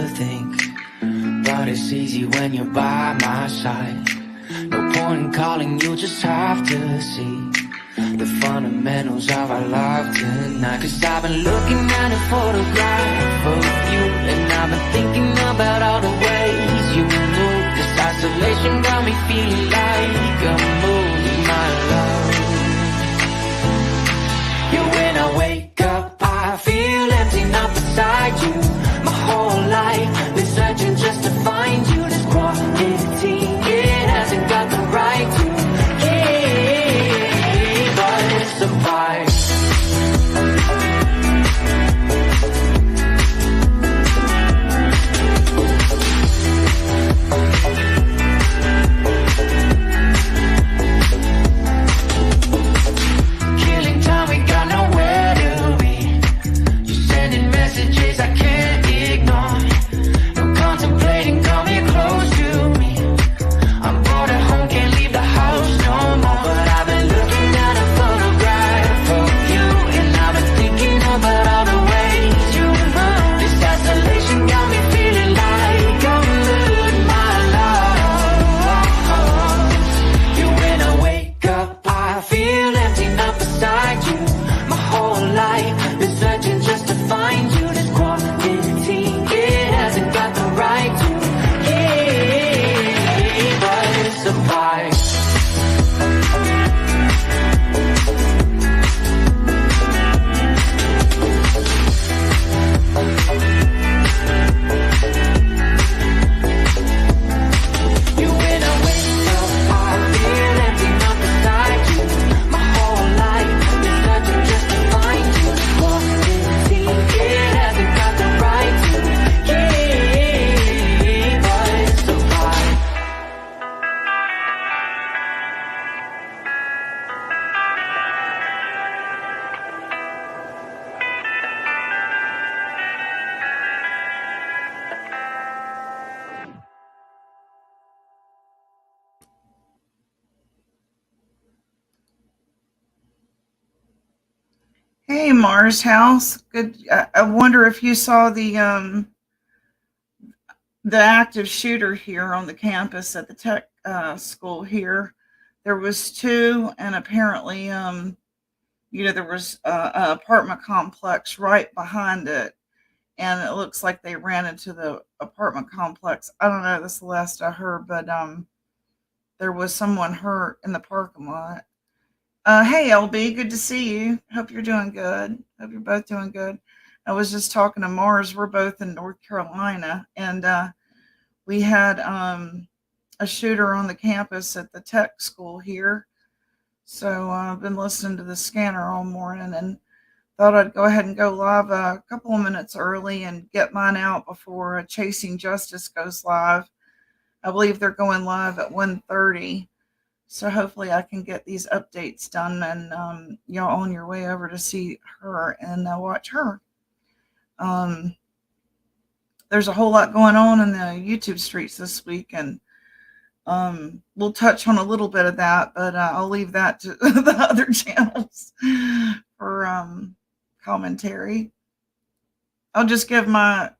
think, but it's easy when you're by my side. No point in calling, you just have to see the fundamentals of our life tonight. Cause I've been looking at a photograph of you, and I've been thinking about all the ways you move. This isolation got me feeling like a movie, my love. Yeah, when I wake up, I feel empty, not beside you. My whole life been searching just to find you. This quality, it hasn't got the right to keep us apart. Killing time, we got nowhere to be. You're sending messages I can't ignore. No contemplating, come here close to me. I'm bored at home, can't leave the house no more. But I've been looking at a photograph of you, and I've been thinking about all the ways you move. This isolation got me feeling like I'm losing my love. Yeah, when I wake up, I feel empty, not beside you. My whole life been searching just to find you. This quality, it hasn't got the right to keep us apart. You, when I wake up, I feel empty, not beside you. My whole life been searching just to find you. This quality, it hasn't got the right to keep us apart. Hey, Mars House. Good. I wonder if you saw the active shooter here on the campus at the tech school here. There was two, and apparently, there was an apartment complex right behind it, and it looks like they ran into the apartment complex. I don't know. That's the last I heard, but there was someone hurt in the parking lot. Hey, LB, good to see you. Hope you're doing good. Hope you're both doing good. I was just talking to Mars. We're both in North Carolina, and we had a shooter on the campus at the tech school here. So I've been listening to the scanner all morning and thought I'd go ahead and go live a couple of minutes early and get mine out before Chasing Justice goes live. I believe they're going live at 1:30. So hopefully I can get these updates done, and y'all on your way over to see her and watch her. There's a whole lot going on in the YouTube streets this week, and we'll touch on a little bit of that, but I'll leave that to the other channels for commentary. I'll just give my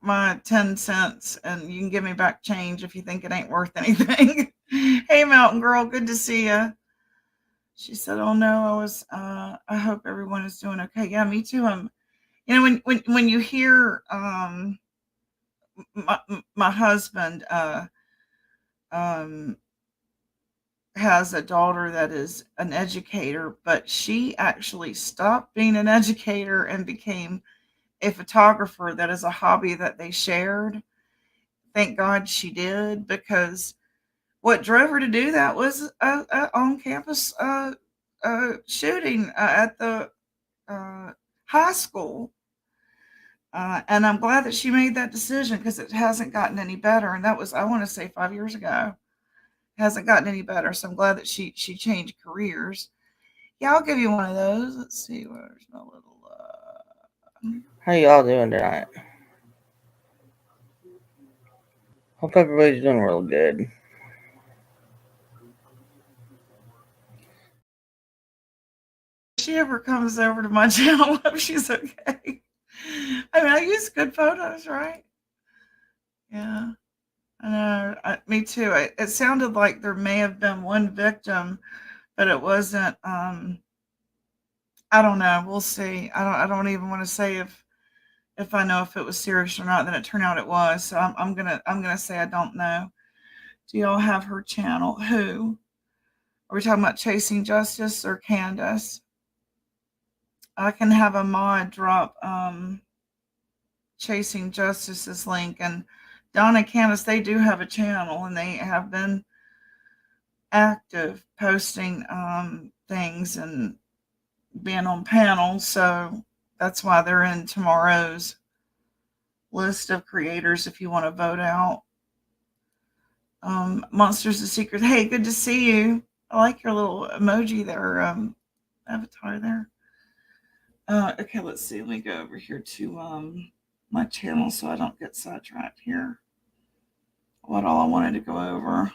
10 cents, and you can give me back change if you think it ain't worth anything. Hey, Mountain Girl, good to see you. She said, "Oh no, I hope everyone is doing okay." Yeah, me too. When you hear my husband has a daughter that is an educator, but she actually stopped being an educator and became a photographer. That is a hobby that they shared. Thank God she did, because what drove her to do that was a on-campus shooting at the high school. And I'm glad that she made that decision, because it hasn't gotten any better. And that was, I want to say, 5 years ago. It hasn't gotten any better. So I'm glad that she changed careers. Yeah, I'll give you one of those. Let's see. Where's my little... How y'all doing tonight? Hope everybody's doing real good. If she ever comes over to my channel, I hope she's okay. I mean, I use good photos, right? Yeah, I know. Me too. It sounded like there may have been one victim, but it wasn't. I don't know. We'll see. I don't even want to say if I know if it was serious or not. Then it turned out it was. So I'm gonna say I don't know. Do y'all have her channel? Who are we talking about? Chasing Justice or Candace? I can have a mod drop Chasing Justice's link, and Donna and Candace, they do have a channel and they have been active posting things and being on panels, so that's why they're in tomorrow's list of creators if you want to vote out. Monsters of Secret. Hey, good to see you. I like your little emoji there, avatar there. Okay, let's see. Let me go over here to my channel so I don't get sidetracked here. What all I wanted to go over.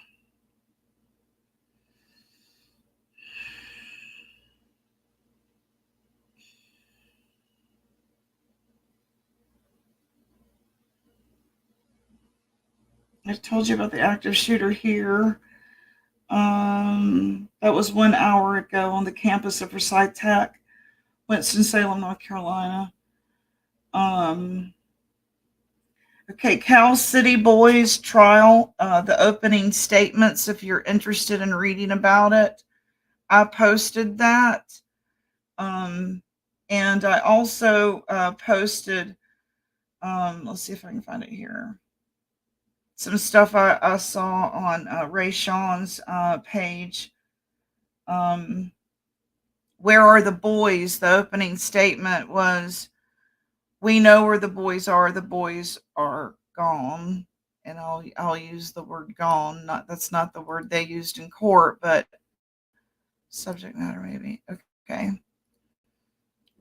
I told you about the active shooter here. That was 1 hour ago on the campus of Forsyth Tech, Winston-Salem, North Carolina. Okay, Cal City Boys trial, the opening statements, if you're interested in reading about it. I posted that. And I also posted, let's see if I can find it here, some stuff I saw on Ray Sean's page. Where are the boys? The opening statement was, we know where the boys are. The boys are gone. And I'll use the word gone. That's not the word they used in court, but subject matter maybe. Okay.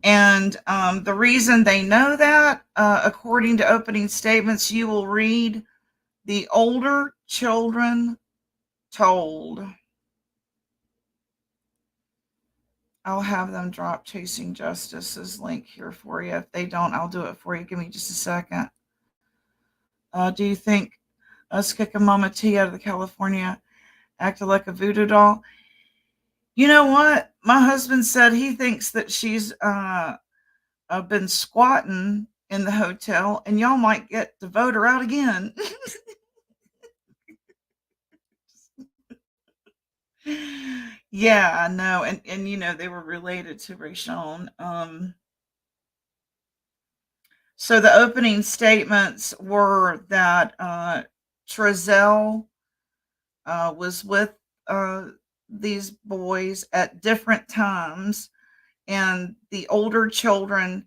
And the reason they know that, according to opening statements, you will read the older children told. I'll have them drop Chasing Justice's link here for you. If they don't, I'll do it for you. Give me just a second. Do you think us kicking Mama T out of the California acted like a voodoo doll? You know what? My husband said he thinks that she's been squatting in the hotel, and y'all might get to vote her out again. Yeah, I know. And they were related to Rayshon. So the opening statements were that Trezell was with these boys at different times, and the older children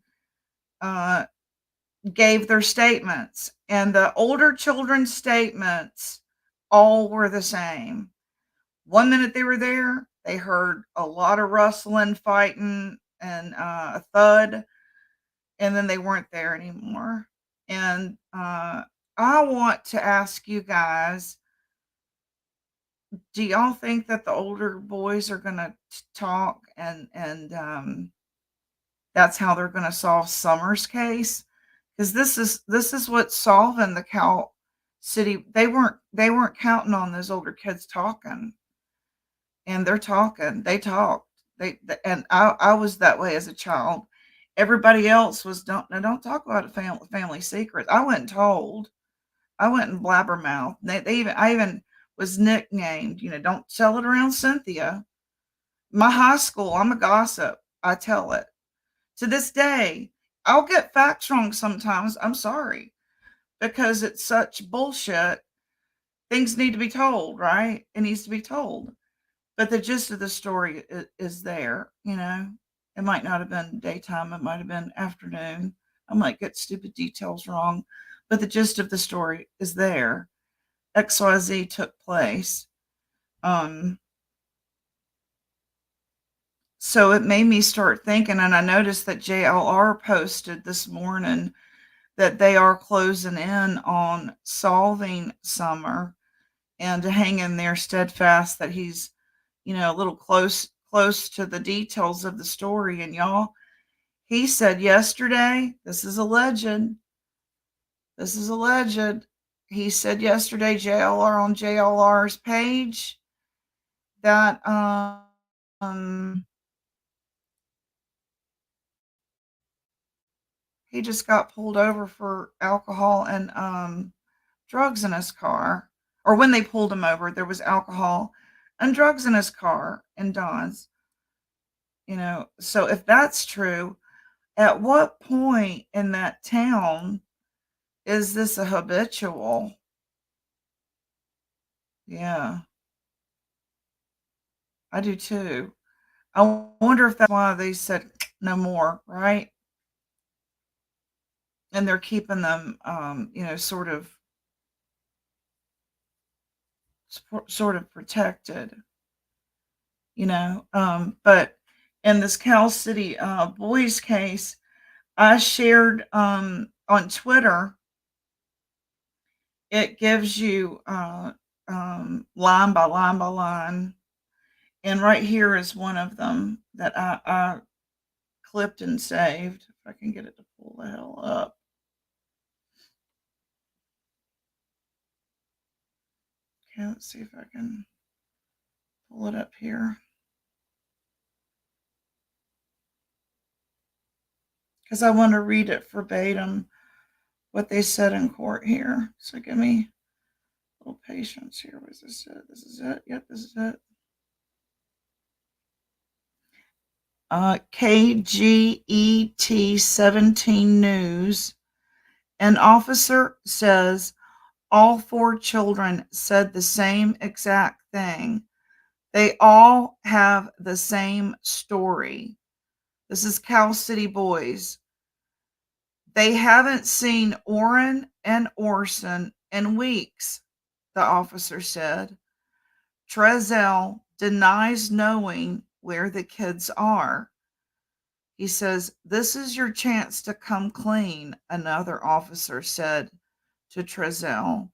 gave their statements, and the older children's statements all were the same. One minute they were there, they heard a lot of rustling, fighting, and a thud, and then they weren't there anymore. And I want to ask you guys, do y'all think that the older boys are going to talk, and that's how they're going to solve Summer's case? Because this is what's solving the Cal City. They weren't counting on those older kids talking, and they're talking. They talked. And I was that way as a child. Everybody else was, don't talk about family secrets. I went and told. I went and blabbermouth. I even was nicknamed. Don't tell it around Cynthia. My high school, I'm a gossip. I tell it. To this day, I'll get facts wrong sometimes. I'm sorry, because it's such bullshit. Things need to be told, right? It needs to be told. But the gist of the story is there. It might not have been daytime. It might have been afternoon. I might get stupid details wrong, but the gist of the story is there. XYZ took place. So it made me start thinking, and I noticed that JLR posted this morning that they are closing in on solving Summer, and to hang in there steadfast that he's, a little close to the details of the story. And y'all, he said yesterday, this is alleged. he said yesterday, JLR on JLR's page, that he just got pulled over for alcohol and drugs in his car. Or when they pulled him over, there was alcohol and drugs in his car in Don's. So if that's true, at what point in that town is this a habitual? Yeah, I do too. I wonder if that's why they said no more, right? And they're keeping them, sort of protected, But in this Cal City boys case, I shared on Twitter. It gives you line by line by line, and right here is one of them that I clipped and saved. If I can get it to pull the hell up. Okay, let's see if I can pull it up here. Because I want to read it verbatim, what they said in court here. So give me a little patience here. Was this it? This is it. Yep, this is it. KGET 17 News. An officer says all 4 children said the same exact thing. They all have the same story. This is Cal City boys. They haven't seen Orrin and Orson in weeks, the officer said. Trezell denies knowing where the kids are. He says, "This is your chance to come clean," another officer said to Trezell.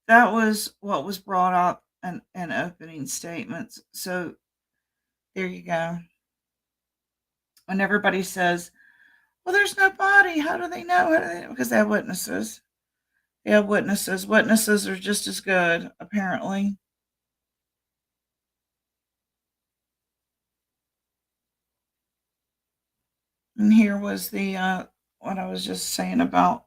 That was what was brought up in opening statements. So there you go. When everybody says, well, there's no body, how do they know? How do they know? Because they have witnesses. They have witnesses. Witnesses are just as good, apparently. And here was the what I was just saying about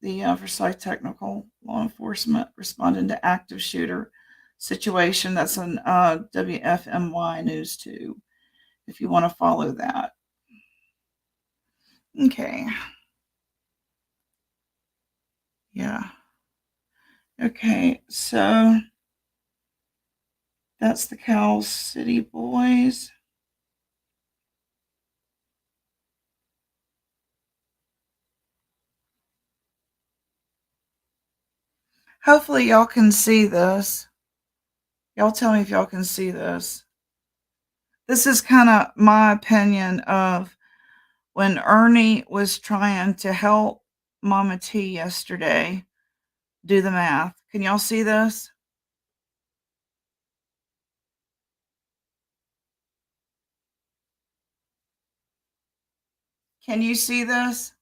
the Versailles Technical Law Enforcement responding to active shooter situation. That's on WFMY News 2, if you want to follow that. Okay. Yeah. Okay, so that's the Cal City boys. Hopefully y'all can see this. Y'all tell me if y'all can see this. This is kind of my opinion of when Ernie was trying to help Mama T yesterday do the math. Can y'all see this? Can you see this?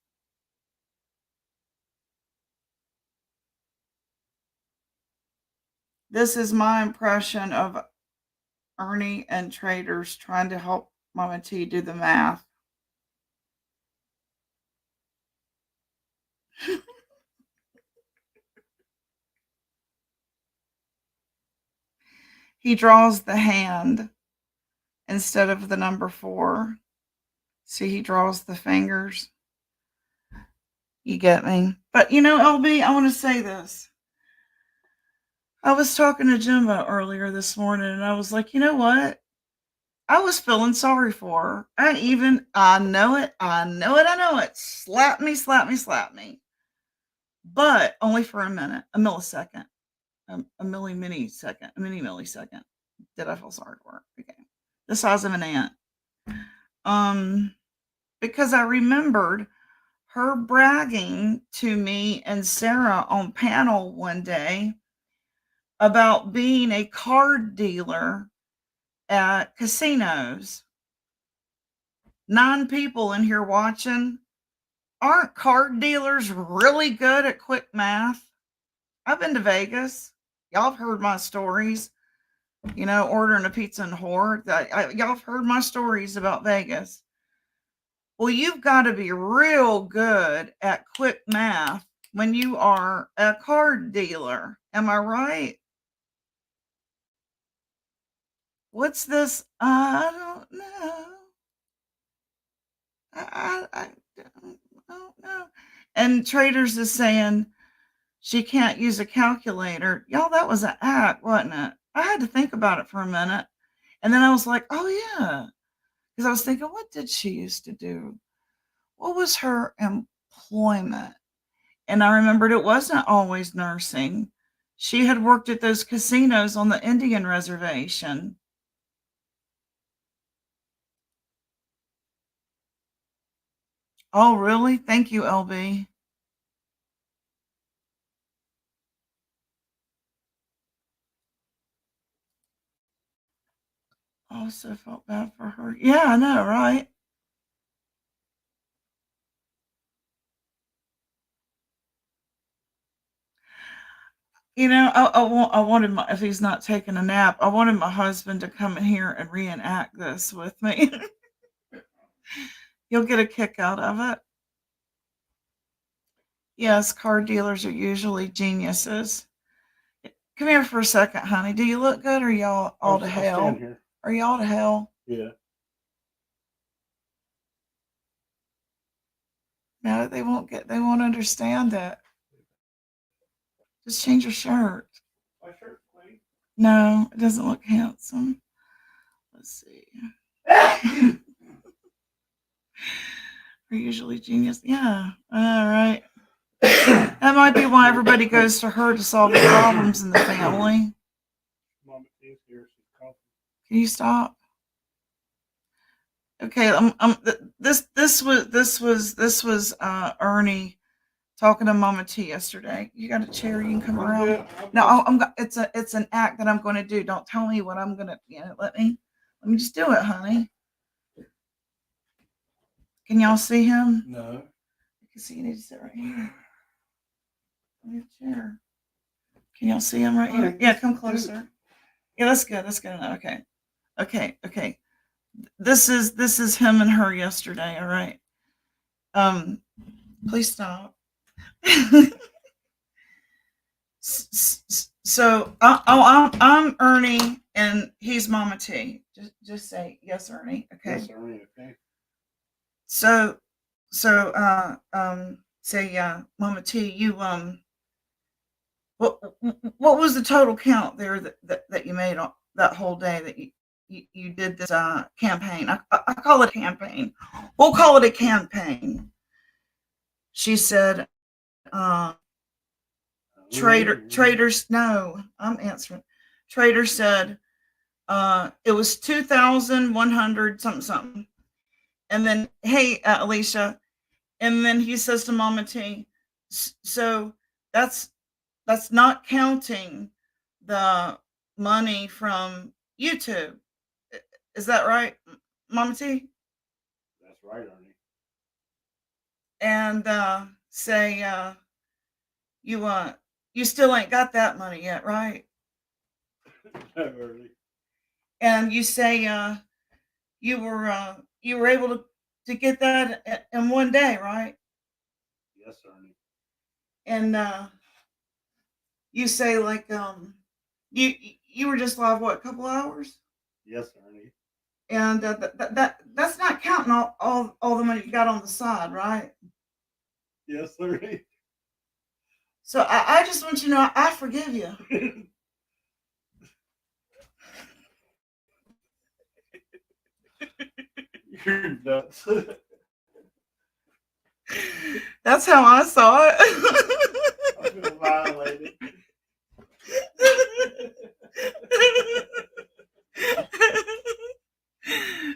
This is my impression of Ernie and traders trying to help Mama T do the math. He draws the hand instead of the number 4. See, he draws the fingers. You get me? But LB, I want to say this. I was talking to Jimbo earlier this morning, and I was like, you know what? I was feeling sorry for her. I know it. Slap me, slap me, slap me. But only for a minute, a millisecond, a mini millisecond. Did I feel sorry for her? Okay. The size of an ant. Because I remembered her bragging to me and Sarah on panel one day about being a card dealer at casinos. 9 people in here watching. aren't card dealers really good at quick math? I've been to Vegas. Y'all have heard my stories. Ordering a pizza and whore. Y'all have heard my stories about Vegas. Well, you've got to be real good at quick math when you are a card dealer. Am I right? What's this? I don't know. I don't know. And Traders is saying she can't use a calculator. Y'all, that was an act, wasn't it? I had to think about it for a minute. And then I was like, oh, yeah. Because I was thinking, what did she used to do? What was her employment? And I remembered it wasn't always nursing. She had worked at those casinos on the Indian reservation. Oh, really? Thank you, LB. Also felt bad for her. Yeah, I know, right? I wanted if he's not taking a nap, I wanted my husband to come in here and reenact this with me. You'll get a kick out of it. Yes, car dealers are usually geniuses. Come here for a second, honey. Do you look good or y'all all to hell? Here. Are y'all to hell? Yeah. No, they won't understand it. Just change your shirt. My shirt's clean. No, it doesn't look handsome. Let's see. We're usually genius. Yeah, all right. That might be why everybody goes to her to solve the problems in the family. Mama T's here. She's coughing. Can you stop? Okay, this was Ernie talking to Mama T yesterday. You got a chair? You can come around. Yeah, No, it's an act that I'm going to do. Don't tell me what I'm going to. Let me just do it, honey. Can y'all see him? No. You can see. You need to sit right here. Let me have a chair. Can y'all see him right here? Yeah, come closer. Yeah, that's good. That's good enough. Okay. This is him and her yesterday. All right. Please stop. So I'm Ernie and he's Mama T. Just say yes, Ernie. Okay. Yes, Ernie. Okay. So say Mama T. You what was the total count there that you made on that whole day that you did this campaign? I call it a campaign. We'll call it a campaign. She said, traders. No, I'm answering. Trader said it was 2,100 something. And then, hey, Alicia. And then he says to Mama T, so that's not counting the money from YouTube. Is that right, Mama T? That's right, Ernie. And say you still ain't got that money yet, right? No, Ernie. And you say you were able to get that in one day, right? Yes, Ernie. And you say like you were just live what, a couple hours? Yes, Ernie. And that's not counting all the money you got on the side, right? Yes, Ernie. So I just want you to know I forgive you. You're nuts. That's how I saw it. I feel violated.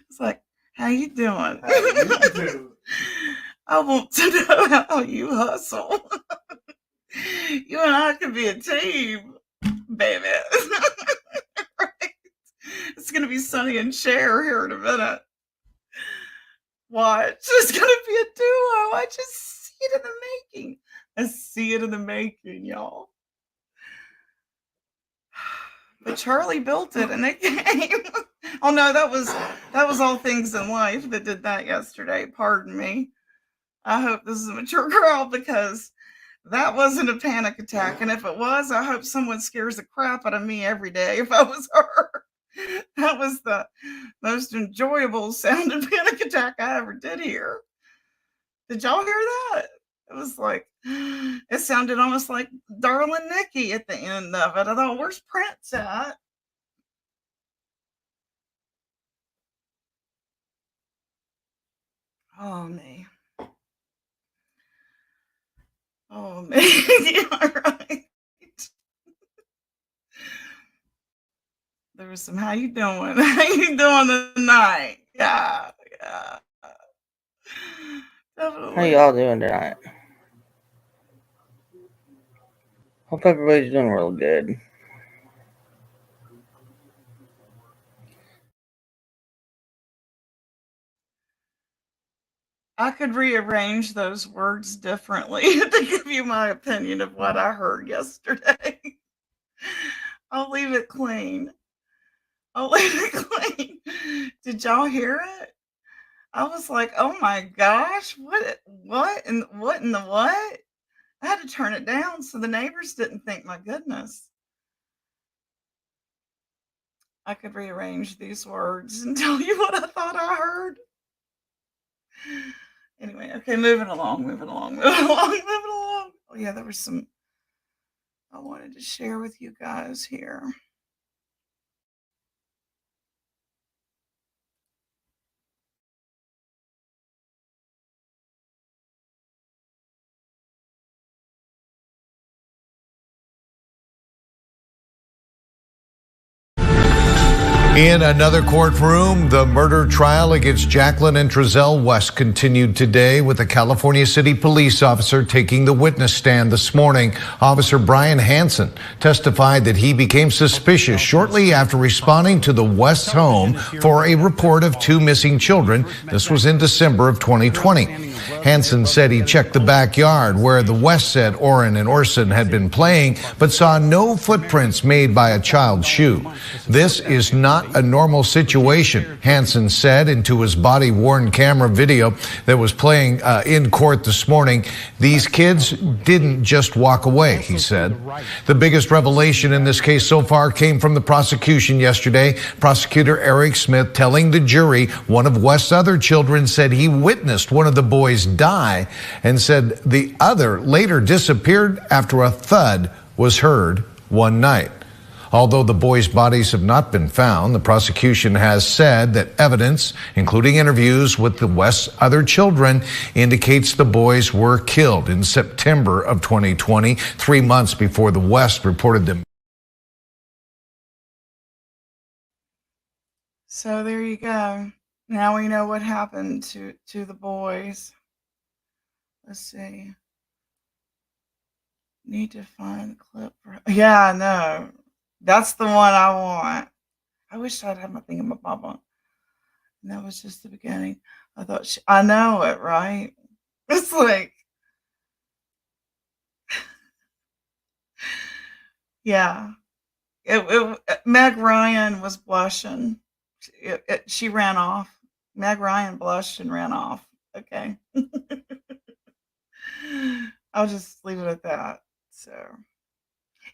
It's like, how you doing? How you doing? I want to know how you hustle. You and I could be a team, baby. Right? It's gonna be Sonny and Cher here in a minute. Watch. It's gonna be a duo. I just it in the making. I see it in the making, y'all. But Charlie built it and it came. Oh no, that was All Things in Life that did that yesterday. Pardon me. I hope this is a mature crowd because that wasn't a panic attack. And if it was, I hope someone scares the crap out of me every day if I was her. That was the most enjoyable sounding panic attack I ever did hear. Did y'all hear that? It was like, it sounded almost like Darling Nikki at the end of it. I thought, where's Prince at? Oh, me. Oh, me. Yeah, right. There was some, how you doing? How you doing tonight? Yeah, yeah. Definitely. How y'all doing tonight? Hope everybody's doing real good. I could rearrange those words differently to give you my opinion of what I heard yesterday. I'll leave it clean. I'll leave it clean. Did y'all hear it? I was like, oh my gosh, what in the what? I had to turn it down so the neighbors didn't think, my goodness. I could rearrange these words and tell you what I thought I heard. Anyway, okay, moving along. Oh yeah, there was some I wanted to share with you guys here. In another courtroom, the murder trial against Jacqueline and Trezell West continued today with a California City police officer taking the witness stand this morning. Officer Brian Hansen testified that he became suspicious shortly after responding to the West's home for a report of 2 missing children. This was in December of 2020. Hansen said he checked the backyard where the West said Orrin and Orson had been playing, but saw no footprints made by a child's shoe. This is not a normal situation, Hansen said into his body-worn camera video that was playing in court this morning. These kids didn't just walk away, he said. The biggest revelation in this case so far came from the prosecution yesterday. Prosecutor Eric Smith telling the jury one of West's other children said he witnessed one of the boys die and said the other later disappeared after a thud was heard one night. Although the boys' bodies have not been found, the prosecution has said that evidence, including interviews with the West's other children, indicates the boys were killed in September of 2020, 3 months before the West reported them. So there you go. Now we know what happened to the boys. Let's see. Need to find the clip. Yeah, I know. That's the one I want. I wish I'd had my thing in my bubble. And that was just the beginning. I thought, I know it, right? It's like, yeah. Meg Ryan was blushing. She ran off. Meg Ryan blushed and ran off. Okay. I'll just leave it at that. So.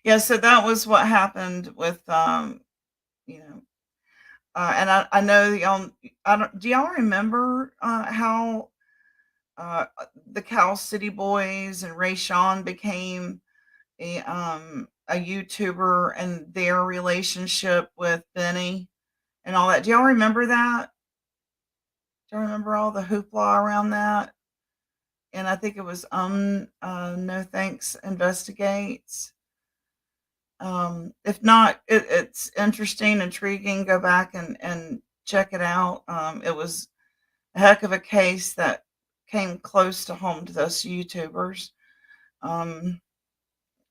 Yeah, so that was what happened with, and I know y'all. Do y'all remember how the Cal City Boys and Ray Sean became a YouTuber and their relationship with Benny and all that? Do y'all remember that? Do y'all remember all the hoopla around that? And I think it was No Thanks Investigates. If not, it's interesting, intriguing. Go back and check it out. It was a heck of a case that came close to home to those YouTubers. And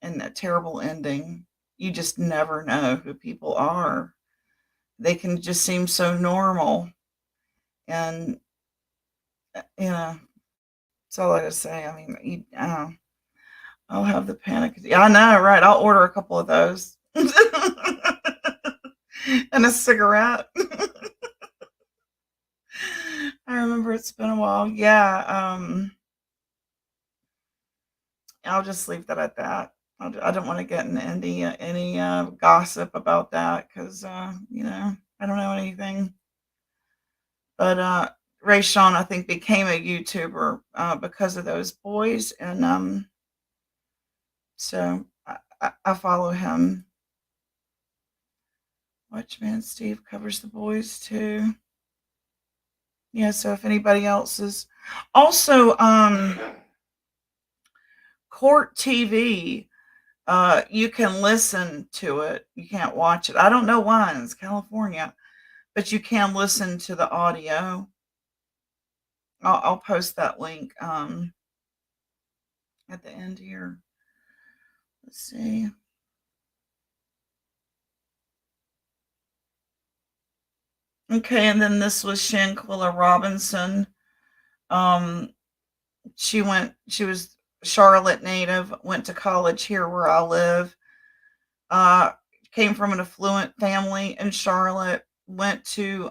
a terrible ending. You just never know who people are. They can just seem so normal. And, That's all I gotta say. I mean, I'll have the panic. Yeah, I know, right? I'll order a couple of those and a cigarette. I remember it's been a while. Yeah. I'll just leave that at that. I don't want to get into any gossip about that because you know, I don't know anything. But Ray Sean, I think, became a YouTuber because of those boys, and so I follow him. Watchman Steve covers the boys too. Yeah, so if anybody else is also Court TV, you can listen to it. You can't watch it. I don't know why, it's California, but you can listen to the audio. I'll post that link at the end here. Let's see. Okay, and then this was Shanquilla Robinson. She was Charlotte native, went to college here where I live. Came from an affluent family in Charlotte, went to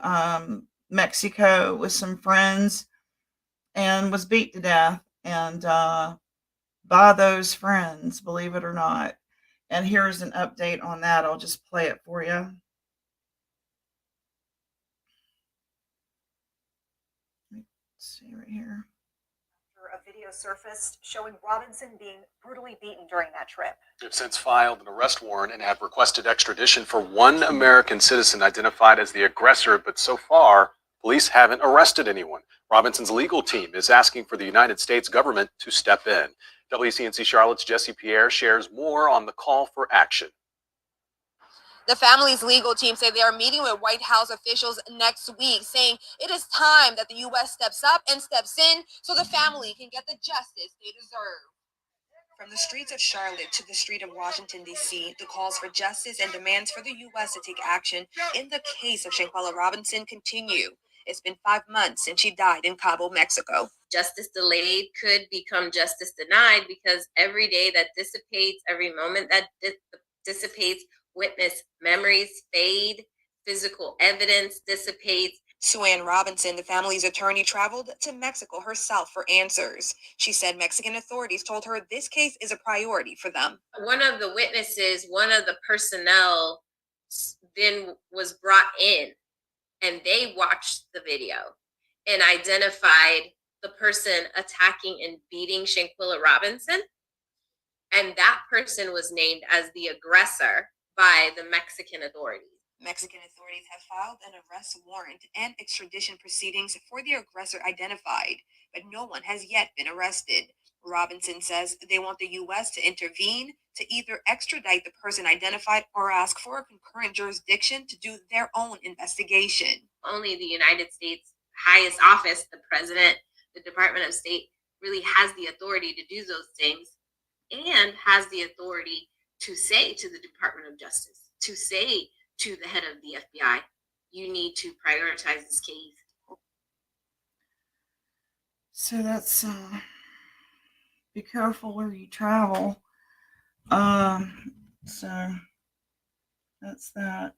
Mexico with some friends and was beat to death, and by those friends, believe it or not. And here's an update on that. I'll just play it for you. Let's see right here. A video surfaced showing Robinson being brutally beaten during that trip. They've since filed an arrest warrant and have requested extradition for one American citizen identified as the aggressor, but so far, police haven't arrested anyone. Robinson's legal team is asking for the United States government to step in. WCNC Charlotte's Jesse Pierre shares more on the call for action. The family's legal team say they are meeting with White House officials next week, saying it is time that the U.S. steps up and steps in so the family can get the justice they deserve. From the streets of Charlotte to the street of Washington, D.C., the calls for justice and demands for the U.S. to take action in the case of Shanquilla Robinson continue. It's been 5 months since she died in Cabo, Mexico. Justice delayed could become justice denied because every day that dissipates, every moment that dissipates, witness memories fade, physical evidence dissipates. Suann Robinson, the family's attorney, traveled to Mexico herself for answers. She said Mexican authorities told her this case is a priority for them. One of the witnesses, one of the personnel then was brought in, and they watched the video and identified the person attacking and beating Shanquilla Robinson. And that person was named as the aggressor by the Mexican authorities. Mexican authorities have filed an arrest warrant and extradition proceedings for the aggressor identified, but no one has yet been arrested. Robinson says they want the U.S. to intervene to either extradite the person identified or ask for a concurrent jurisdiction to do their own investigation. Only the United States highest office, the president, the Department of State, really has the authority to do those things and has the authority to say to the Department of Justice, to say to the head of the FBI, you need to prioritize this case. So that's be careful where you travel. So that's that.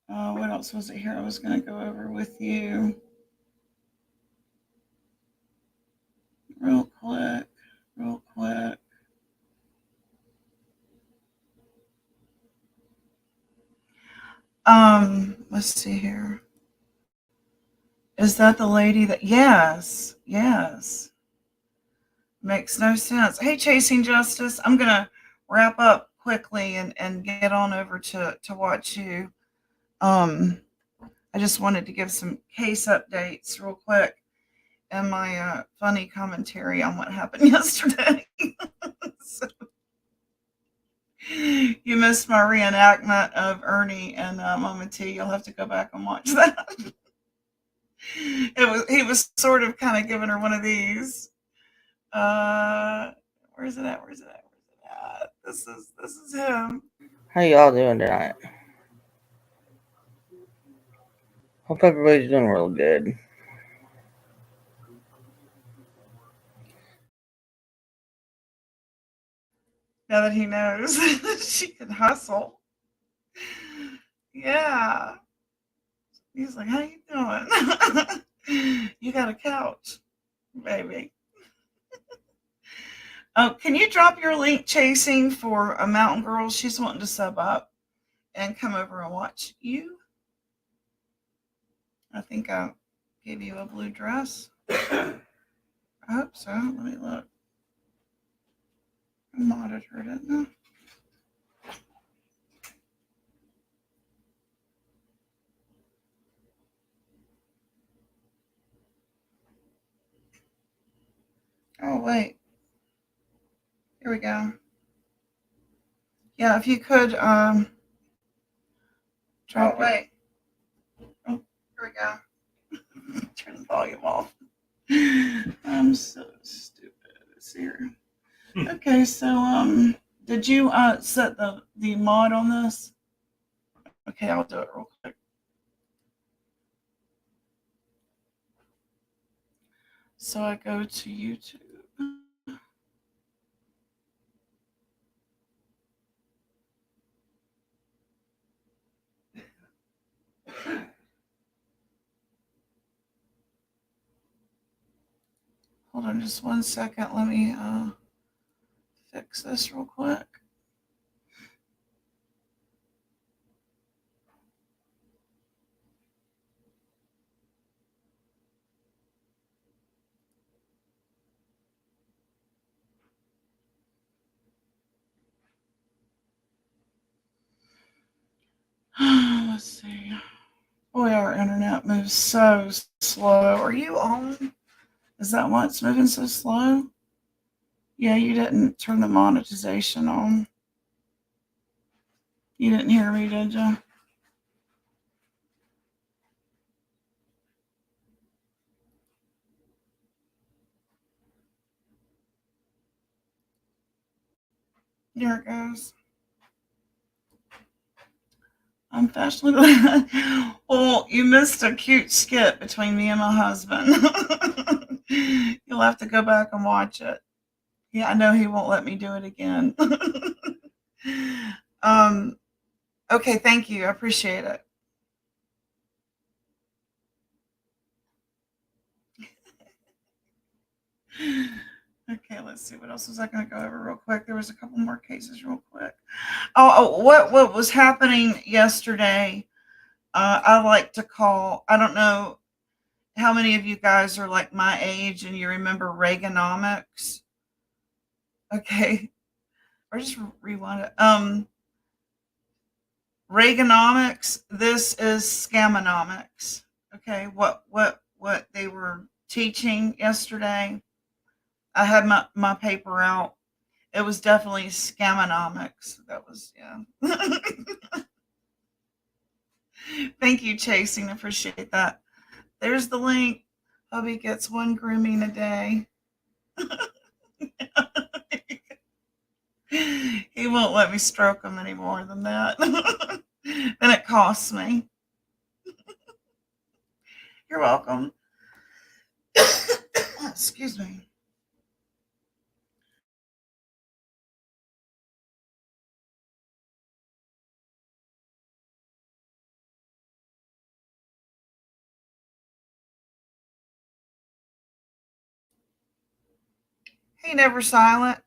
What else was it here I was going to go over with you? Real quick. Let's see here. Is that the lady that, yes. Makes no sense. Hey, Chasing Justice, I'm going to wrap up quickly and get on over to watch you. I just wanted to give some case updates real quick and my funny commentary on what happened yesterday. So, you missed my reenactment of Ernie and Mama T. You'll have to go back and watch that. He was sort of kind of giving her one of these. Where's it at? This is him. How y'all doing tonight? Hope everybody's doing real good. Now that he knows she can hustle. Yeah. He's like, how you doing? You got a couch, baby. Oh, can you drop your link, Chasing, for a Mountain Girl? She's wanting to sub up and come over and watch you. I think I gave you a blue dress. I hope so. Let me look. I modded her, didn't I? Oh, wait. Here we go. Yeah, if you could, drop it. Wait. Oh, here we go. Turn the volume off. I'm so stupid. It's here. Okay, so, did you, set the mod on this? Okay, I'll do it real quick. So I go to YouTube. Hold on just 1 second. Let me fix this real quick. Let's see. Boy, our internet moves so slow. Are you on? Is that why it's moving so slow? Yeah, you didn't turn the monetization on. You didn't hear me, did you? There it goes. I'm fashionably. Well, you missed a cute skit between me and my husband. You'll have to go back and watch it. Yeah, I know he won't let me do it again. Okay, thank you. I appreciate it. Okay, let's see. What else was I going to go over real quick? There was a couple more cases real quick. What was happening yesterday, I like to call, I don't know how many of you guys are like my age and you remember Reaganomics. Okay. Or just rewind it. Reaganomics, this is scamonomics. Okay, what they were teaching yesterday. I had my paper out. It was definitely scamonomics. That was, yeah. Thank you, Chasing. Appreciate that. There's the link. Hubby gets 1 grooming a day. He won't let me stroke him any more than that. Then it costs me. You're welcome. Excuse me. He never silent.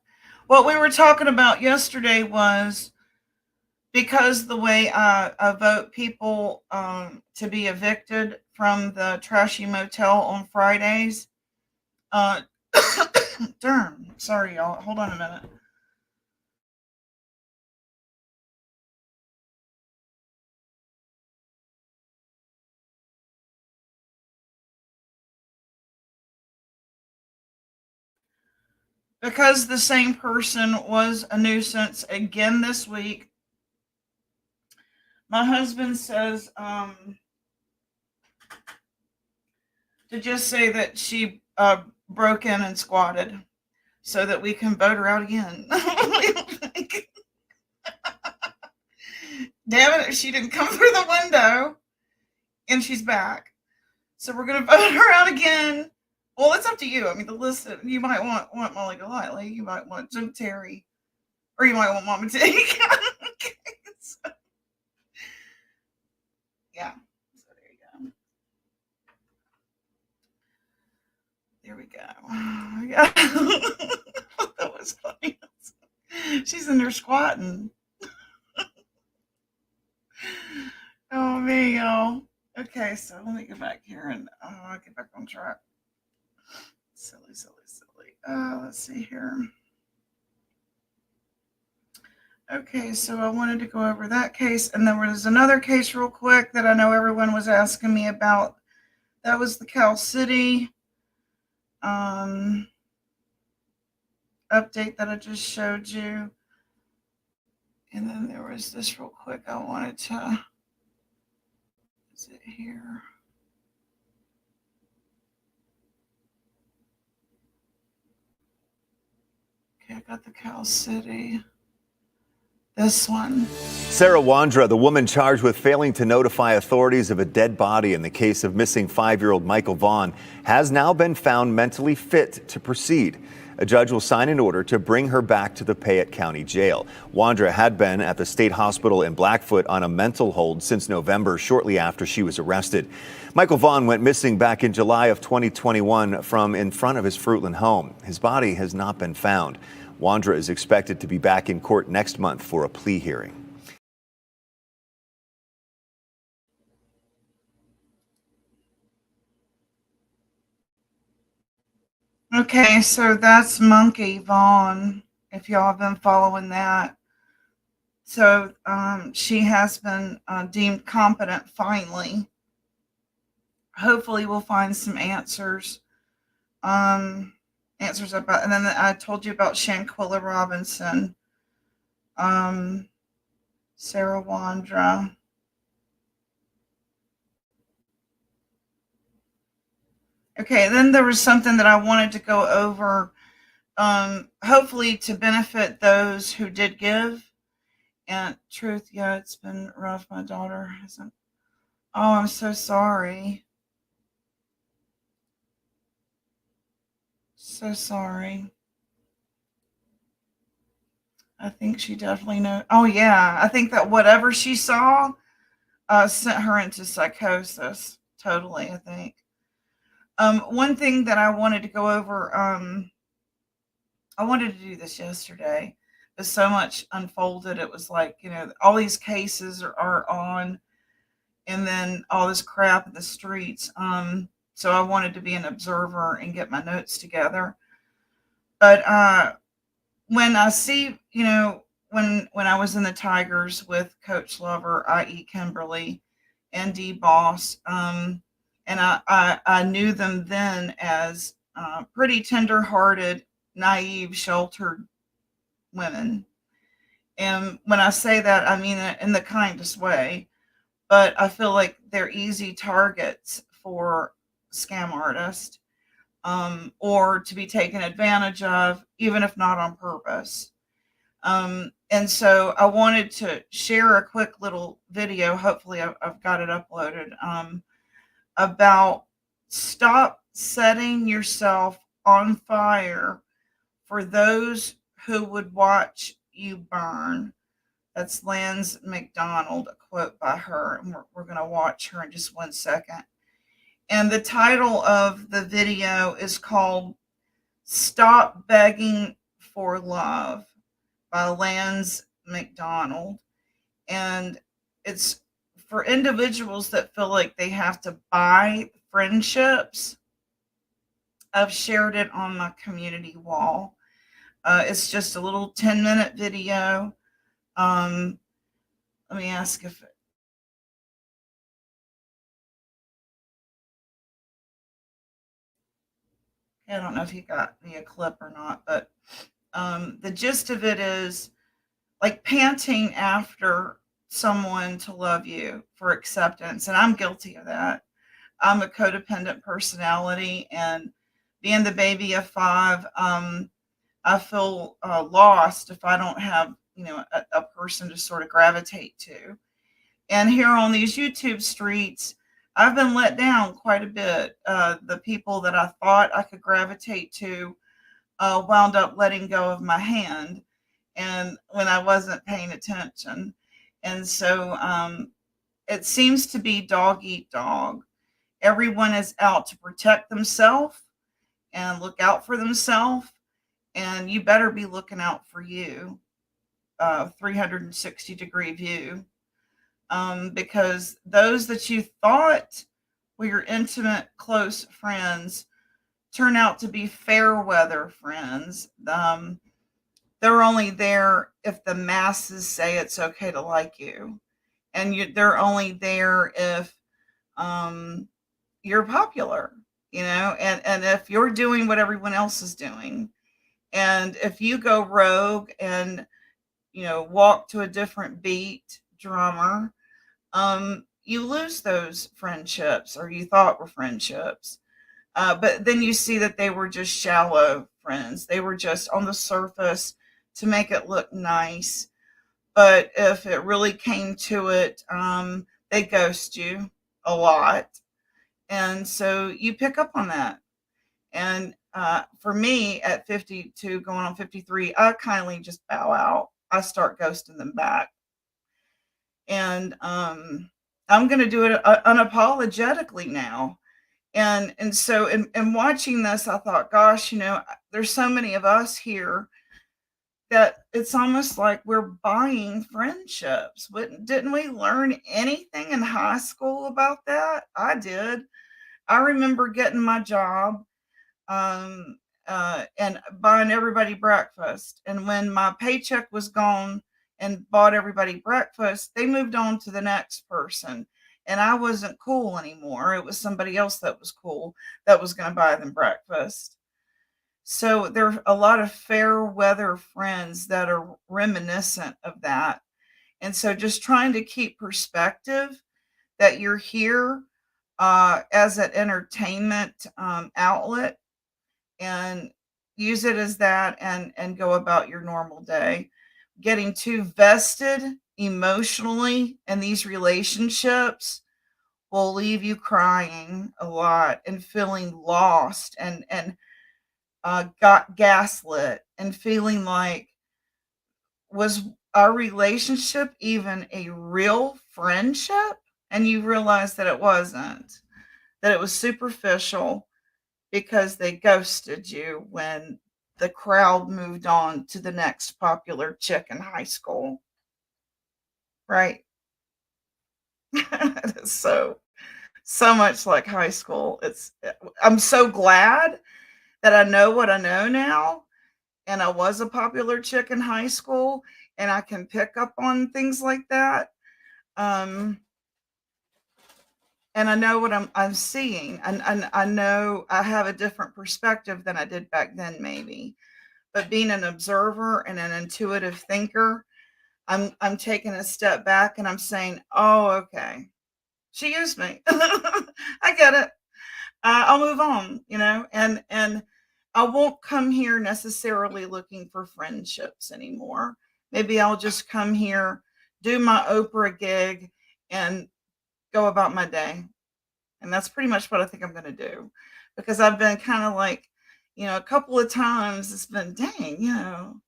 What we were talking about yesterday was because the way I vote people to be evicted from the trashy motel on Fridays. Darn. Sorry, y'all. Hold on a minute. Because the same person was a nuisance again this week, my husband says to just say that she broke in and squatted so that we can vote her out again. Damn it, if she didn't come through the window and she's back. So we're going to vote her out again. Well, it's up to you. I mean, the list, you might want Molly Golightly. You might want Jim Terry. Or you might want Mama to take. Okay, so, yeah. So there you go. There we go. Yeah. That was funny. She's in there squatting. Oh, me, y'all. Okay, so let me go back here and get back on track. Silly. Let's see here. Okay, so I wanted to go over that case, and there was another case real quick that I know everyone was asking me about. That was the Cal City update that I just showed you. And then there was this real quick I wanted to, is it here? Okay, I got the Cal City. This one. Sarah Wandra, the woman charged with failing to notify authorities of a dead body in the case of missing 5-year-old Michael Vaughn, has now been found mentally fit to proceed. A judge will sign an order to bring her back to the Payette County Jail. Wandra had been at the state hospital in Blackfoot on a mental hold since November, shortly after she was arrested. Michael Vaughn went missing back in July of 2021 from in front of his Fruitland home. His body has not been found. Wandra is expected to be back in court next month for a plea hearing. Okay, so that's Monkey Vaughn, if y'all have been following that. So she has been deemed competent finally. Hopefully we'll find some answers. Answers about, and then I told you about Shanquilla Robinson, Sarah Wandra. Okay, then there was something that I wanted to go over, hopefully to benefit those who did give. And truth, yeah, it's been rough. My daughter hasn't. Oh, I'm so sorry. So sorry. I think she definitely knows. Oh, yeah. I think that whatever she saw sent her into psychosis. Totally, I think. One thing that I wanted to go over, I wanted to do this yesterday, but so much unfolded. It was like, all these cases are on, and then all this crap in the streets. So I wanted to be an observer and get my notes together. But when I see, when I was in the Tigers with Coach Lover, i.e. Kimberly, and D Boss, and I knew them then as pretty tender-hearted, naive, sheltered women. And when I say that, I mean it in the kindest way. But I feel like they're easy targets for scam artists, or to be taken advantage of, even if not on purpose. And so I wanted to share a quick little video. Hopefully I've got it uploaded, about stop setting yourself on fire for those who would watch you burn. That's Lance McDonald, a quote by her. And we're going to watch her in just 1 second. And the title of the video is called Stop Begging for Love by Lance McDonald. And it's for individuals that feel like they have to buy friendships. I've shared it on my community wall. It's just a little 10-minute video. Let me ask if I don't know if you got me a clip or not, but the gist of it is like panting after someone to love you for acceptance. And I'm guilty of that. I'm a codependent personality, and being the baby of 5, I feel lost if I don't have, a person to sort of gravitate to. And here on these YouTube streets, I've been let down quite a bit. The people that I thought I could gravitate to wound up letting go of my hand. and when I wasn't paying attention. And so it seems to be dog eat dog. Everyone is out to protect themselves and look out for themselves, and you better be looking out for you. 360-degree view, because those that you thought were your intimate, close friends turn out to be fair weather friends. They're only there if the masses say it's okay to like you, and they're only there if you're popular, and if you're doing what everyone else is doing, and if you go rogue and walk to a different beat drummer, you lose those friendships, or you thought were friendships. But then you see that they were just shallow friends. They were just on the surface to make it look nice. But if it really came to it, they ghost you a lot. And so you pick up on that. And for me, at 52, going on 53, I kindly just bow out. I start ghosting them back. And I'm going to do it unapologetically now. And so in watching this, I thought, gosh, there's so many of us here that it's almost like we're buying friendships. Didn't we learn anything in high school about that? I did. I remember getting my job and buying everybody breakfast. And when my paycheck was gone and bought everybody breakfast, they moved on to the next person. And I wasn't cool anymore. It was somebody else that was cool that was going to buy them breakfast. So there are a lot of fair weather friends that are reminiscent of that. And so just trying to keep perspective that you're here as an entertainment outlet, and use it as that, and go about your normal day. Getting too vested emotionally in these relationships will leave you crying a lot and feeling lost, and got gaslit, and feeling like, was our relationship even a real friendship? And you realize that it wasn't, that it was superficial, because they ghosted you when the crowd moved on to the next popular chick in high school. Right? It is so much like high school. I'm so glad that I know what I know now, and I was a popular chick in high school, and I can pick up on things like that. And I know what I'm seeing, and I know I have a different perspective than I did back then, maybe. But being an observer and an intuitive thinker, I'm taking a step back, and I'm saying, "Oh, okay, she used me. I get it. I'll move on," and I won't come here necessarily looking for friendships anymore. Maybe I'll just come here, do my Oprah gig, and go about my day. And that's pretty much what I think I'm going to do, because I've been kind of like, a couple of times it's been, dang,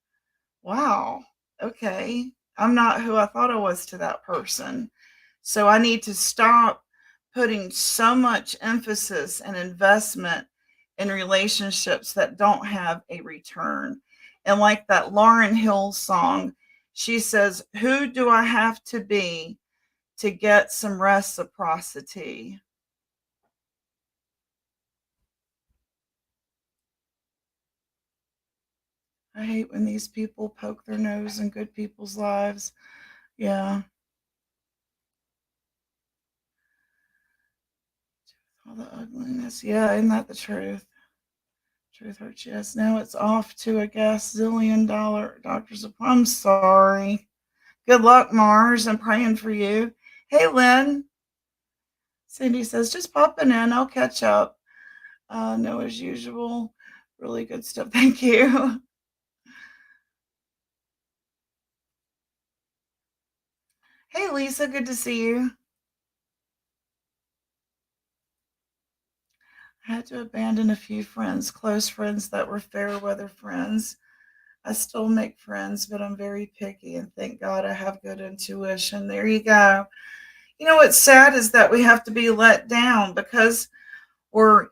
wow, okay, I'm not who I thought I was to that person. So I need to stop putting so much emphasis and investment in relationships that don't have a return. And like that Lauryn Hill song, she says, "Who do I have to be to get some reciprocity?" I hate when these people poke their nose in good people's lives. Yeah. All the ugliness. Yeah, isn't that the truth? Truth hurts, yes. Now it's off to a gazillion dollar doctor's appointment. I'm sorry. Good luck, Mars. I'm praying for you. Hey, Lynn. Cindy says, just popping in. I'll catch up. No, as usual. Really good stuff. Thank you. Hey, Lisa. Good to see you. I had to abandon a few friends, close friends that were fair weather friends. I still make friends, but I'm very picky, and thank God I have good intuition. There you go. You know what's sad is that we have to be let down because we're,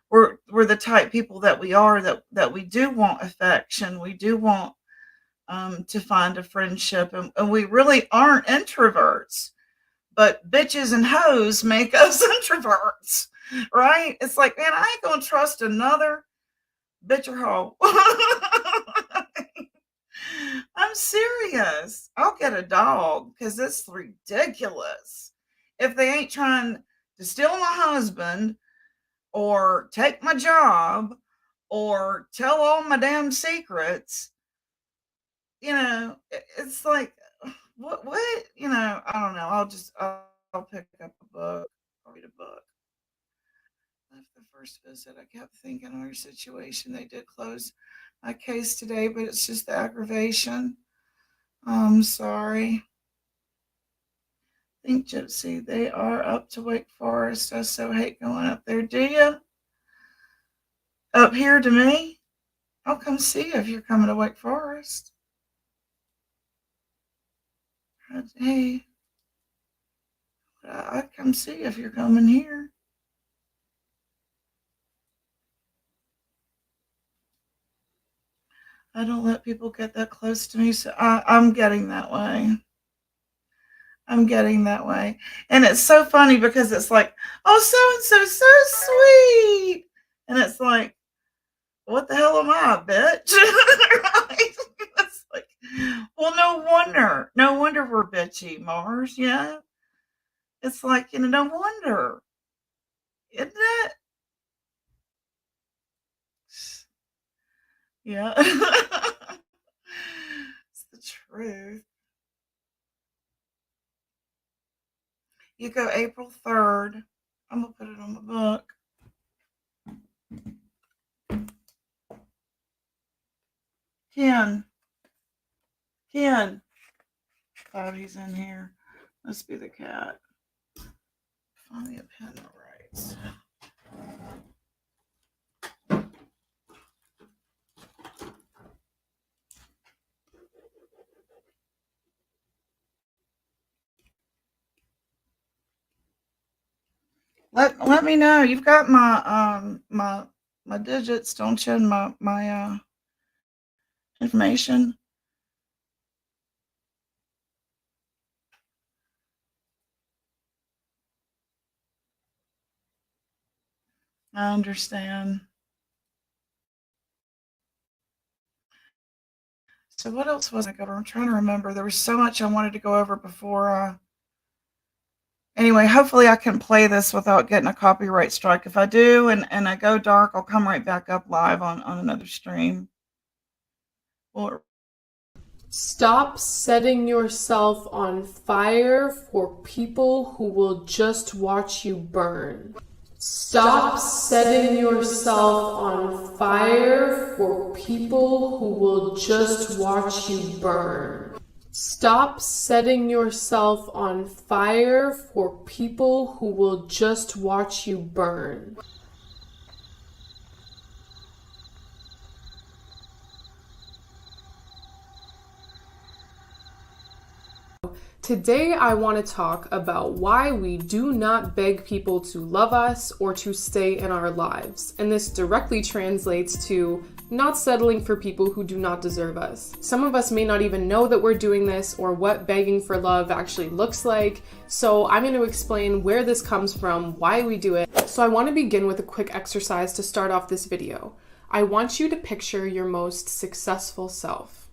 we're the type people that we are, that we do want affection. We do want to find a friendship, and we really aren't introverts. But bitches and hoes make us introverts, right? It's like, man, I ain't gonna trust another bitch or hoe. I'm serious. I'll get a dog because it's ridiculous. If they ain't trying to steal my husband or take my job or tell all my damn secrets, it's like, what, I don't know. I'll pick up a book. I'll read a book. After the first visit, I kept thinking, on your situation, they did close my case today, but it's just the aggravation. I'm sorry. I think Gypsy, they are up to Wake Forest. I so hate going up there. Do you? Up here to me? I'll come see you if you're coming to Wake Forest. Hey, I'd come see you if you're coming here. I don't let people get that close to me, so I'm getting that way. I'm getting that way. And it's so funny because it's like, oh, so-and-so, so sweet. And it's like, what the hell am I, bitch? Right? It's like, well, no wonder. No wonder we're bitchy, Mars, yeah? It's like, no wonder. Isn't it? Yeah. It's the truth. You go April 3rd. I'm going to put it on the book. Ken. Thought he's in here. Must be the cat. Find me a pen that writes. Let me know. You've got my my digits, don't you? And my information. I understand. So what else was I going? I'm trying to remember. There was so much I wanted to go over before. Anyway, hopefully I can play this without getting a copyright strike. If I do and I go dark, I'll come right back up live on another stream. Or stop setting yourself on fire for people who will just watch you burn. Stop setting yourself on fire for people who will just watch you burn. Stop setting yourself on fire for people who will just watch you burn. Today I want to talk about why we do not beg people to love us or to stay in our lives. And this directly translates to not settling for people who do not deserve us. Some of us may not even know that we're doing this or what begging for love actually looks like. So I'm going to explain where this comes from, why we do it. So I want to begin with a quick exercise to start off this video. I want you to picture your most successful self.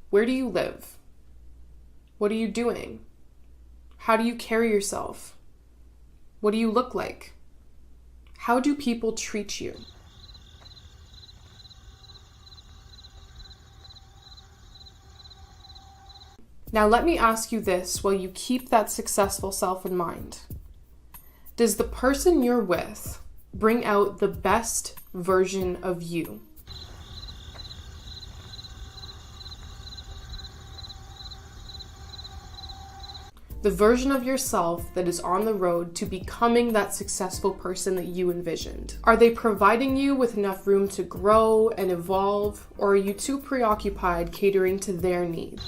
Where do you live? What are you doing? How do you carry yourself? What do you look like? How do people treat you? Now let me ask you this while you keep that successful self in mind. Does the person you're with bring out the best version of you? the version of yourself that is on the road to becoming that successful person that you envisioned? Are they providing you with enough room to grow and evolve, or are you too preoccupied catering to their needs?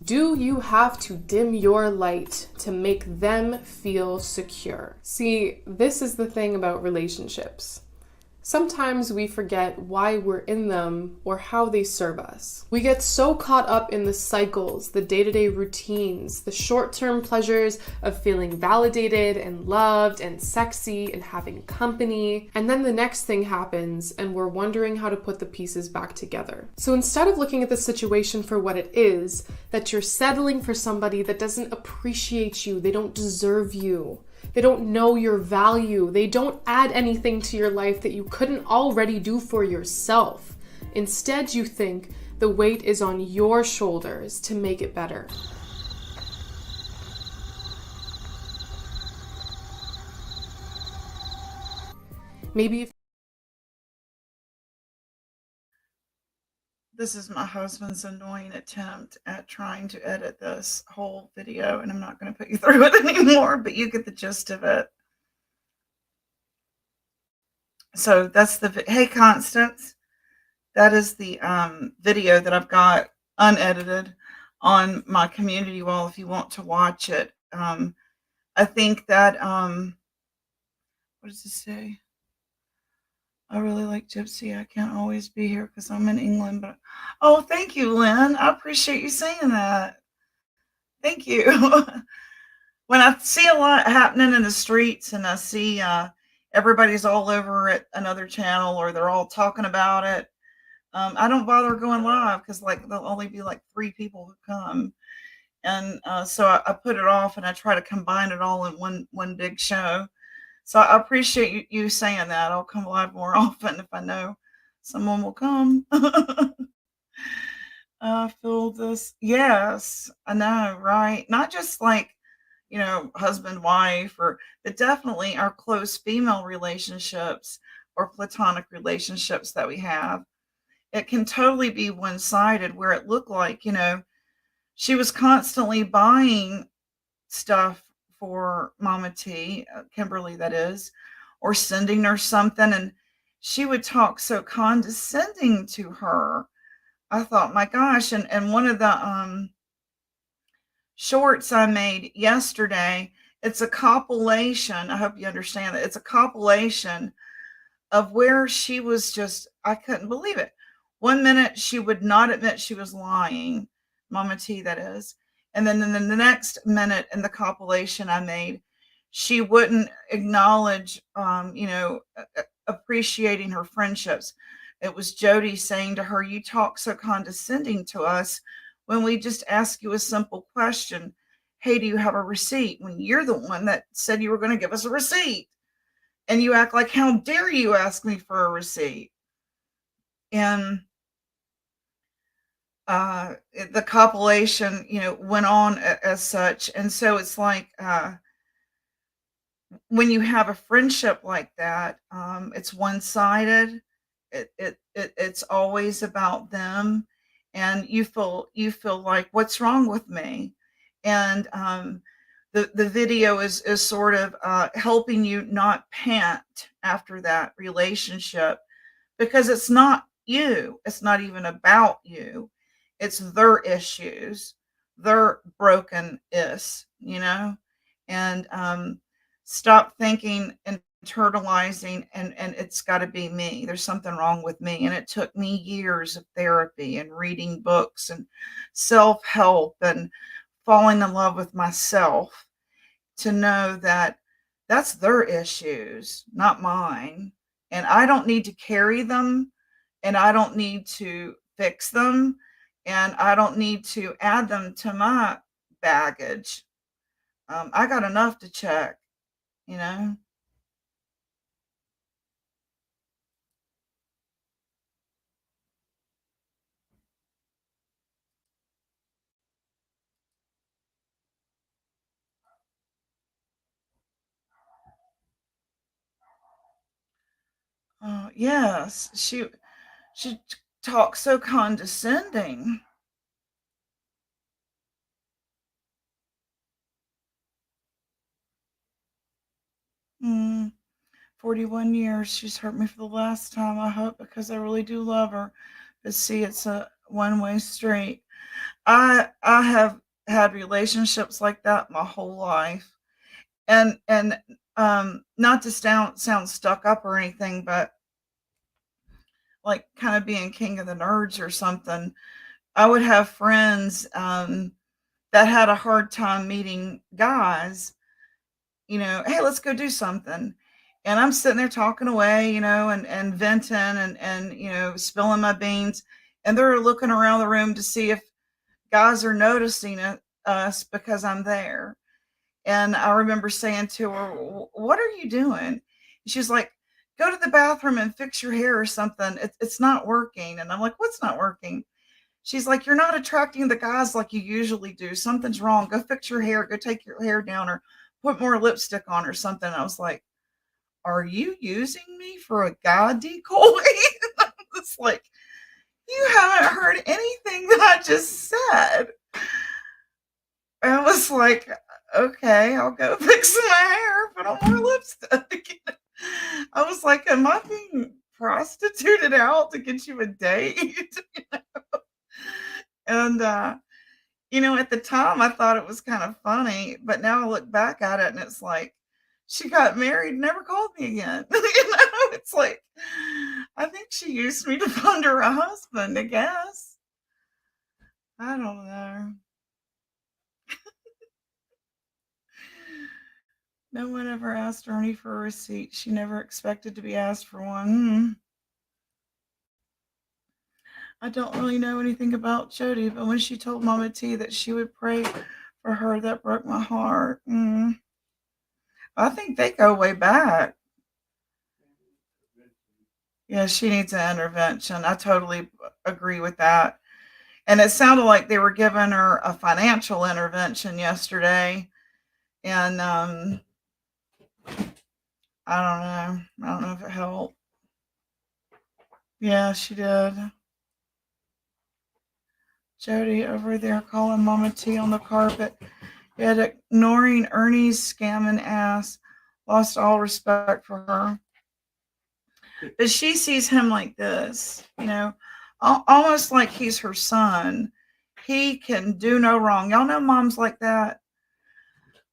Do you have to dim your light to make them feel secure? See, this is the thing about relationships. Sometimes we forget why we're in them or how they serve us. We get so caught up in the cycles, the day-to-day routines, the short-term pleasures of feeling validated and loved and sexy and having company, and then the next thing happens and we're wondering how to put the pieces back together. So instead of looking at the situation for what it is, that you're settling for somebody that doesn't appreciate you, they don't deserve you, they don't know your value. They don't add anything to your life that you couldn't already do for yourself. Instead, you think the weight is on your shoulders to make it better. Maybe if This is my husband's annoying attempt at trying to edit this whole video, and I'm not going to put you through it anymore, but you get the gist of it. So that's the, hey, Constance, that is the video that I've got unedited on my community wall if you want to watch it. I think that, what does it say? I really like Gypsy. I can't always be here because I'm in England, but oh, thank you, Lynn. I appreciate you saying that. Thank you. When I see a lot happening in the streets and I see everybody's all over at another channel or they're all talking about it, I don't bother going live because like there'll only be like 3 people who come, and so I put it off and I try to combine it all in one big show. So I appreciate you saying that. I'll come live more often if I know someone will come. I feel this. Yes, I know, right? Not just like, husband, wife, but definitely our close female relationships or platonic relationships that we have. It can totally be one-sided where it looked like, she was constantly buying stuff for Mama T, Kimberly, that is, or sending her something. And she would talk so condescending to her. I thought, my gosh. And one of the shorts I made yesterday, it's a compilation. I hope you understand that. It's a compilation of where she was just, I couldn't believe it. One minute she would not admit she was lying, Mama T, that is. And then in the next minute in the compilation I made, she wouldn't acknowledge, appreciating her friendships. It was Jody saying to her, "You talk so condescending to us when we just ask you a simple question. Hey, do you have a receipt?" When you're the one that said you were going to give us a receipt. And you act like, how dare you ask me for a receipt? And the compilation, went on as such. And so it's like, when you have a friendship like that, it's one-sided. It's always about them, and you feel like, what's wrong with me? And the video is sort of helping you not pant after that relationship, because it's not you. It's not even about you. It's their issues, their brokenness, and stop thinking and internalizing and it's got to be me. There's something wrong with me. And it took me years of therapy and reading books and self-help and falling in love with myself to know that that's their issues, not mine. And I don't need to carry them, and I don't need to fix them, and I don't need to add them to my baggage. I got enough to check, you know? Yes, she talk so condescending. Hmm. 41 years. She's hurt me for the last time, I hope, because I really do love her. But see, it's a one-way street. I have had relationships like that my whole life. And not to sound stuck up or anything, but like kind of being king of the nerds or something. I would have friends that had a hard time meeting guys, hey, let's go do something. And I'm sitting there talking away, and venting and spilling my beans. And they're looking around the room to see if guys are noticing us because I'm there. And I remember saying to her, "What are you doing?" She's like, "Go to the bathroom and fix your hair or something. It's not working." And I'm like, "What's not working?" She's like, "You're not attracting the guys like you usually do. Something's wrong. Go fix your hair. Go take your hair down or put more lipstick on or something." I was like, "Are you using me for a guy decoy?" It's like, you haven't heard anything that I just said. And I was like, "Okay, I'll go fix my hair, put on more lipstick." I was like, "Am I being prostituted out to get you a date?" And at the time I thought it was kind of funny, but now I look back at it and it's like she got married, never called me again. It's like I think she used me to find her a husband, I guess. I don't know. No one ever asked Ernie for a receipt. She never expected to be asked for one. I don't really know anything about Jody, but when she told Mama T that she would pray for her, that broke my heart. I think they go way back. Yeah, she needs an intervention. I totally agree with that. And it sounded like they were giving her a financial intervention yesterday. And I don't know. I don't know if it helped. Yeah, she did. Jody over there calling Mama T on the carpet, yet ignoring Ernie's scamming ass. Lost all respect for her. But she sees him like this, almost like he's her son. He can do no wrong. Y'all know moms like that.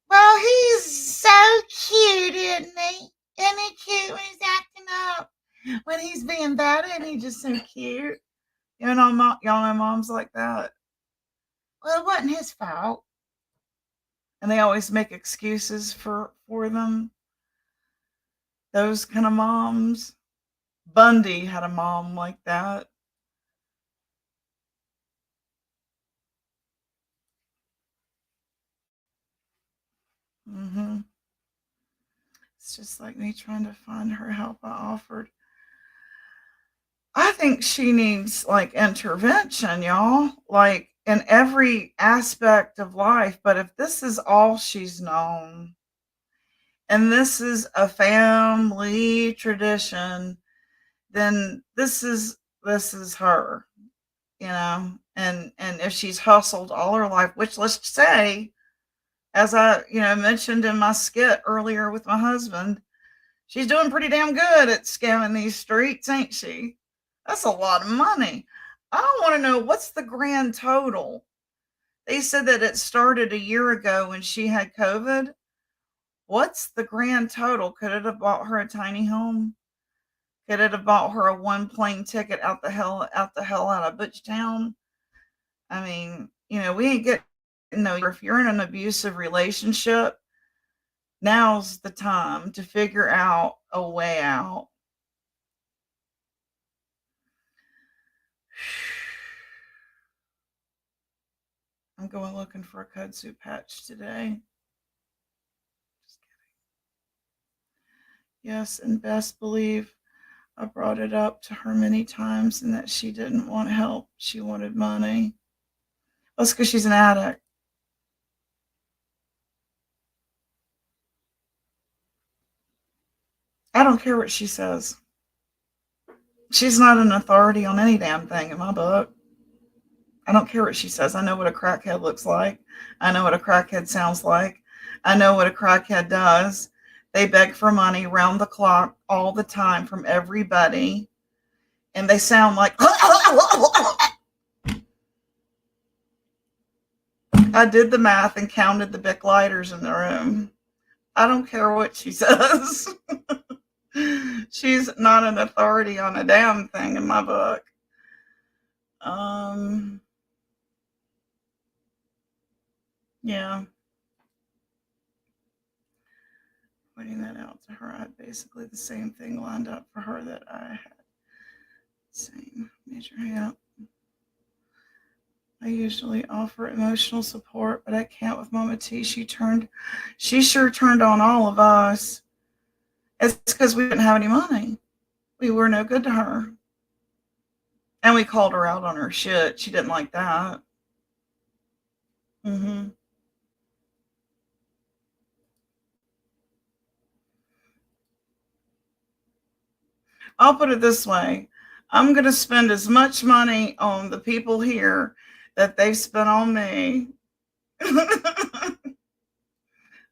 "Well, he's so cute, isn't he? Isn't he cute when he's acting up? When he's being bad, isn't he just so cute?" Y'all know moms like that. "Well, it wasn't his fault." And they always make excuses for them. Those kind of moms. Bundy had a mom like that. It's just like me trying to find her help I offered. I think she needs like intervention, y'all, like in every aspect of life. But if this is all she's known, and this is a family tradition, then this is her, and if she's hustled all her life, which let's say, as I mentioned in my skit earlier with my husband, she's doing pretty damn good at scamming these streets, ain't she? That's a lot of money. I want to know, what's the grand total. They said that it started a year ago when she had COVID. What's the grand total? Could it have bought her a tiny home? Could it have bought her a one plane ticket out the hell out of Butchtown? I mean, we ain't getting no. If you're in an abusive relationship, now's the time to figure out a way out. I'm going looking for a kudzu patch today. Just kidding. Yes, and best believe I brought it up to her many times and that she didn't want help. She wanted money. That's because she's an addict. I don't care what she says. She's not an authority on any damn thing in my book. I don't care what she says. I know what a crackhead looks like. I know what a crackhead sounds like. I know what a crackhead does. They beg for money round the clock all the time from everybody. And they sound like, I did the math and counted the Bic lighters in the room. I don't care what she says. She's not an authority on a damn thing in my book. Yeah. Pointing that out to her, I had basically the same thing lined up for her that I had. Same major hand. I usually offer emotional support, but I can't with Mama T. She sure turned on all of us. It's because we didn't have any money. We were no good to her. And we called her out on her shit. She didn't like that. I'll put it this way. I'm going to spend as much money on the people here that they've spent on me.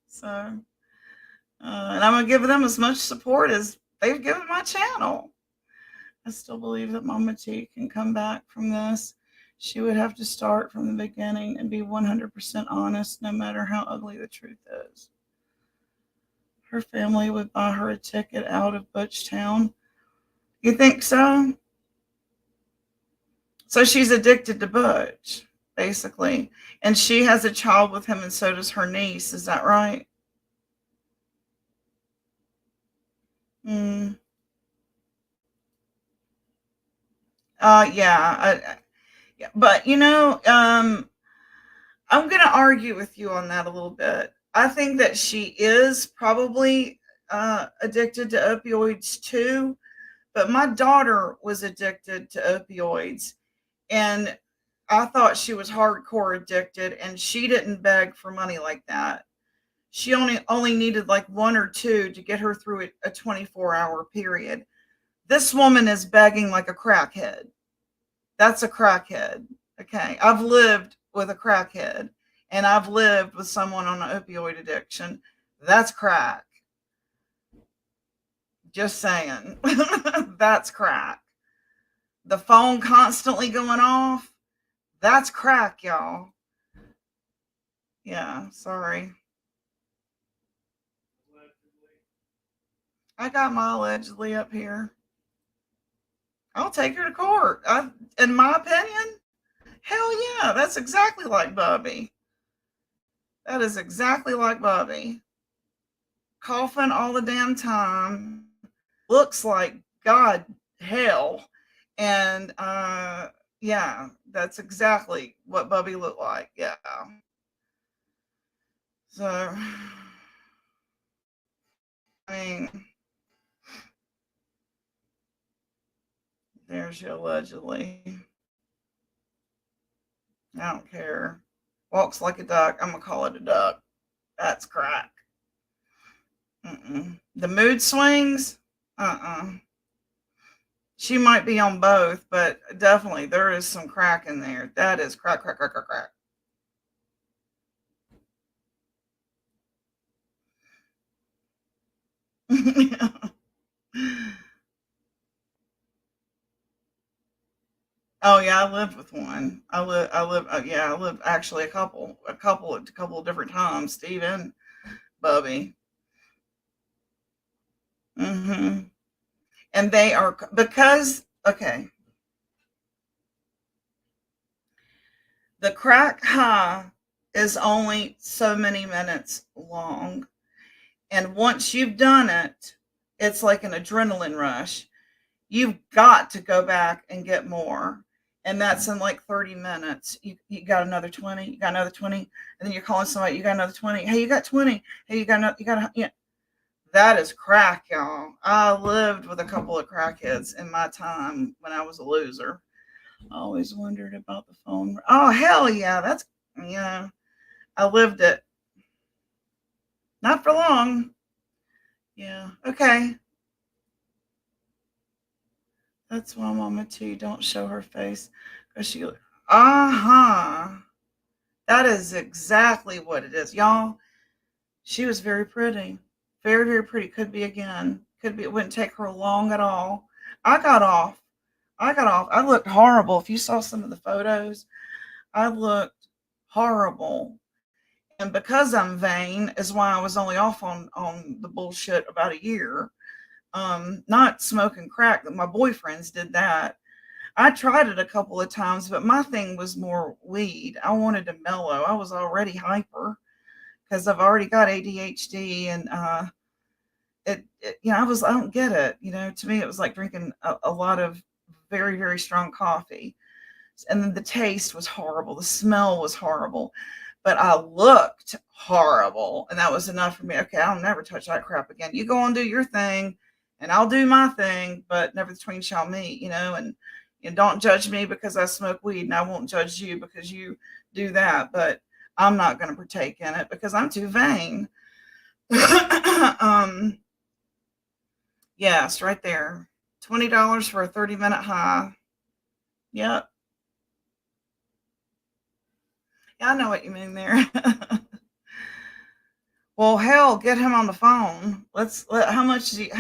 So, and I'm going to give them as much support as they've given my channel. I still believe that Mama T can come back from this. She would have to start from the beginning and be 100% honest, no matter how ugly the truth is. Her family would buy her a ticket out of Butchtown. You think so? So she's addicted to Butch, basically. And she has a child with him, and so does her niece. Is that right? Yeah. But, I'm going to argue with you on that a little bit. I think that she is probably addicted to opioids too. But my daughter was addicted to opioids, and I thought she was hardcore addicted, and she didn't beg for money like that. She only needed like one or two to get her through a 24-hour period. This woman is begging like a crackhead. That's a crackhead. Okay. I've lived with a crackhead, and I've lived with someone on an opioid addiction. That's crack. Just saying. That's crack. The phone constantly going off. That's crack, y'all. Yeah, sorry. I got my allegedly up here. I'll take her to court. In my opinion, hell yeah, that's exactly like Bubby. That is exactly like Bubby. Coughing all the damn time. Looks like God hell. And yeah, that's exactly what Bubby looked like. Yeah. So, I mean, there's you allegedly. I don't care. Walks like a duck. I'm going to call it a duck. That's crack. The mood swings? She might be on both, but definitely there is some crack in there. That is crack, crack, crack, crack, crack. Oh yeah, I lived with one. I lived actually a couple of different times. Steve and Bubby. And they are because okay. The crack high is only so many minutes long. And once you've done it, it's like an adrenaline rush. You've got to go back and get more. And that's in like 30 minutes. You got another 20, you got another 20, and then you're calling somebody, you got another 20. Hey, you got 20. Hey, yeah. That is crack, y'all. I lived with a couple of crackheads in my time when I was a loser. I always wondered about the phone. Oh, hell yeah. Yeah. I lived it. Not for long. Yeah. Okay. That's why Mama T don't show her face. Cause she, uh-huh. That is exactly what it is. Y'all, she was very pretty. Very, very pretty. Could be again. Could be, it wouldn't take her long at all. I got off. I looked horrible. If you saw some of the photos, I looked horrible. And because I'm vain is why I was only off on the bullshit about a year. Not smoking crack. My boyfriends did that. I tried it a couple of times, but my thing was more weed. I wanted to mellow. I was already hyper because I've already got ADHD, and I don't get it. To me, it was like drinking a lot of very, very strong coffee. And then the taste was horrible. The smell was horrible, but I looked horrible. And that was enough for me. Okay, I'll never touch that crap again. You go and do your thing and I'll do my thing, but never the twain shall meet, and don't judge me because I smoke weed, and I won't judge you because you do that, but I'm not going to partake in it because I'm too vain. Yes, right there. $20 for a 30-minute high. Yep. Yeah, I know what you mean there. Well, hell, get him on the phone. How much do you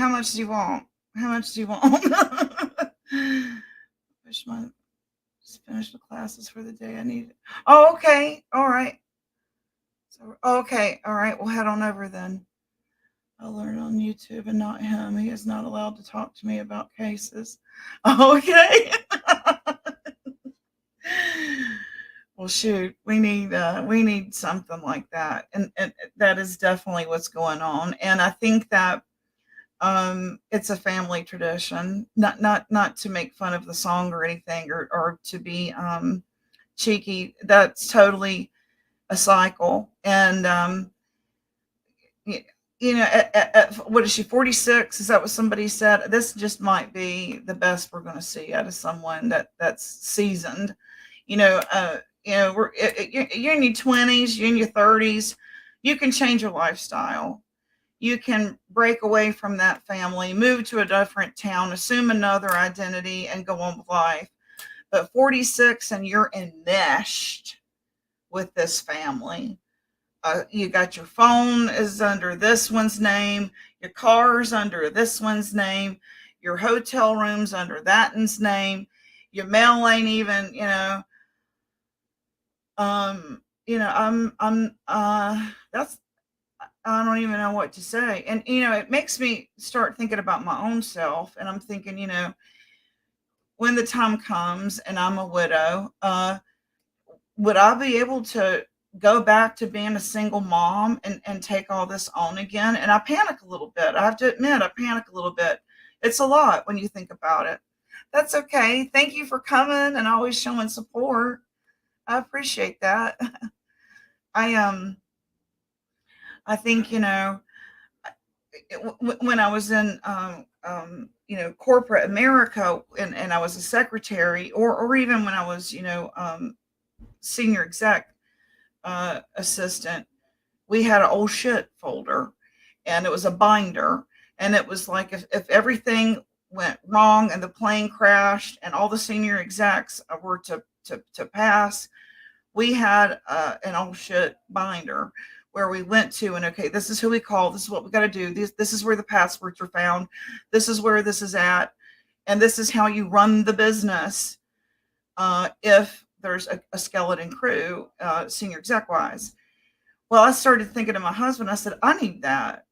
want? How much do you want? Finish the classes for the day. I need. Oh, okay. All right. So, okay. All right. We'll head on over then. I'll learn on YouTube and not him. He is not allowed to talk to me about cases. Okay. Well, shoot, we need something like that, and that is definitely what's going on. And I think that it's a family tradition, not to make fun of the song or anything, or to be cheeky. That's totally a cycle, and what is she, 46? Is that what somebody said? This just might be the best we're going to see out of someone that's seasoned. You're in your 20s, you're in your 30s, you can change your lifestyle. You can break away from that family, move to a different town, assume another identity, and go on with life. But 46 and you're enmeshed with this family. You got your phone is under this one's name, your car's under this one's name, your hotel room's under that one's name, your mail ain't even, that's, I don't even know what to say. And, it makes me start thinking about my own self. And I'm thinking, when the time comes and I'm a widow, would I be able to go back to being a single mom and take all this on again? And I panic a little bit. I have to admit, I panic a little bit. It's a lot when you think about it. That's okay. Thank you for coming and always showing support. I appreciate that. I think, when I was in, corporate America, and I was a secretary, or even when I was, senior exec assistant, we had an old shit folder, and it was a binder, and it was like if everything went wrong and the plane crashed and all the senior execs were to pass, we had an old shit binder where we went to, and okay, this is who we call, this is what we got to do, this is where the passwords are found, this is where this is at, and this is how you run the business if there's a skeleton crew, senior exec wise. Well, I started thinking to my husband, I said, I need that.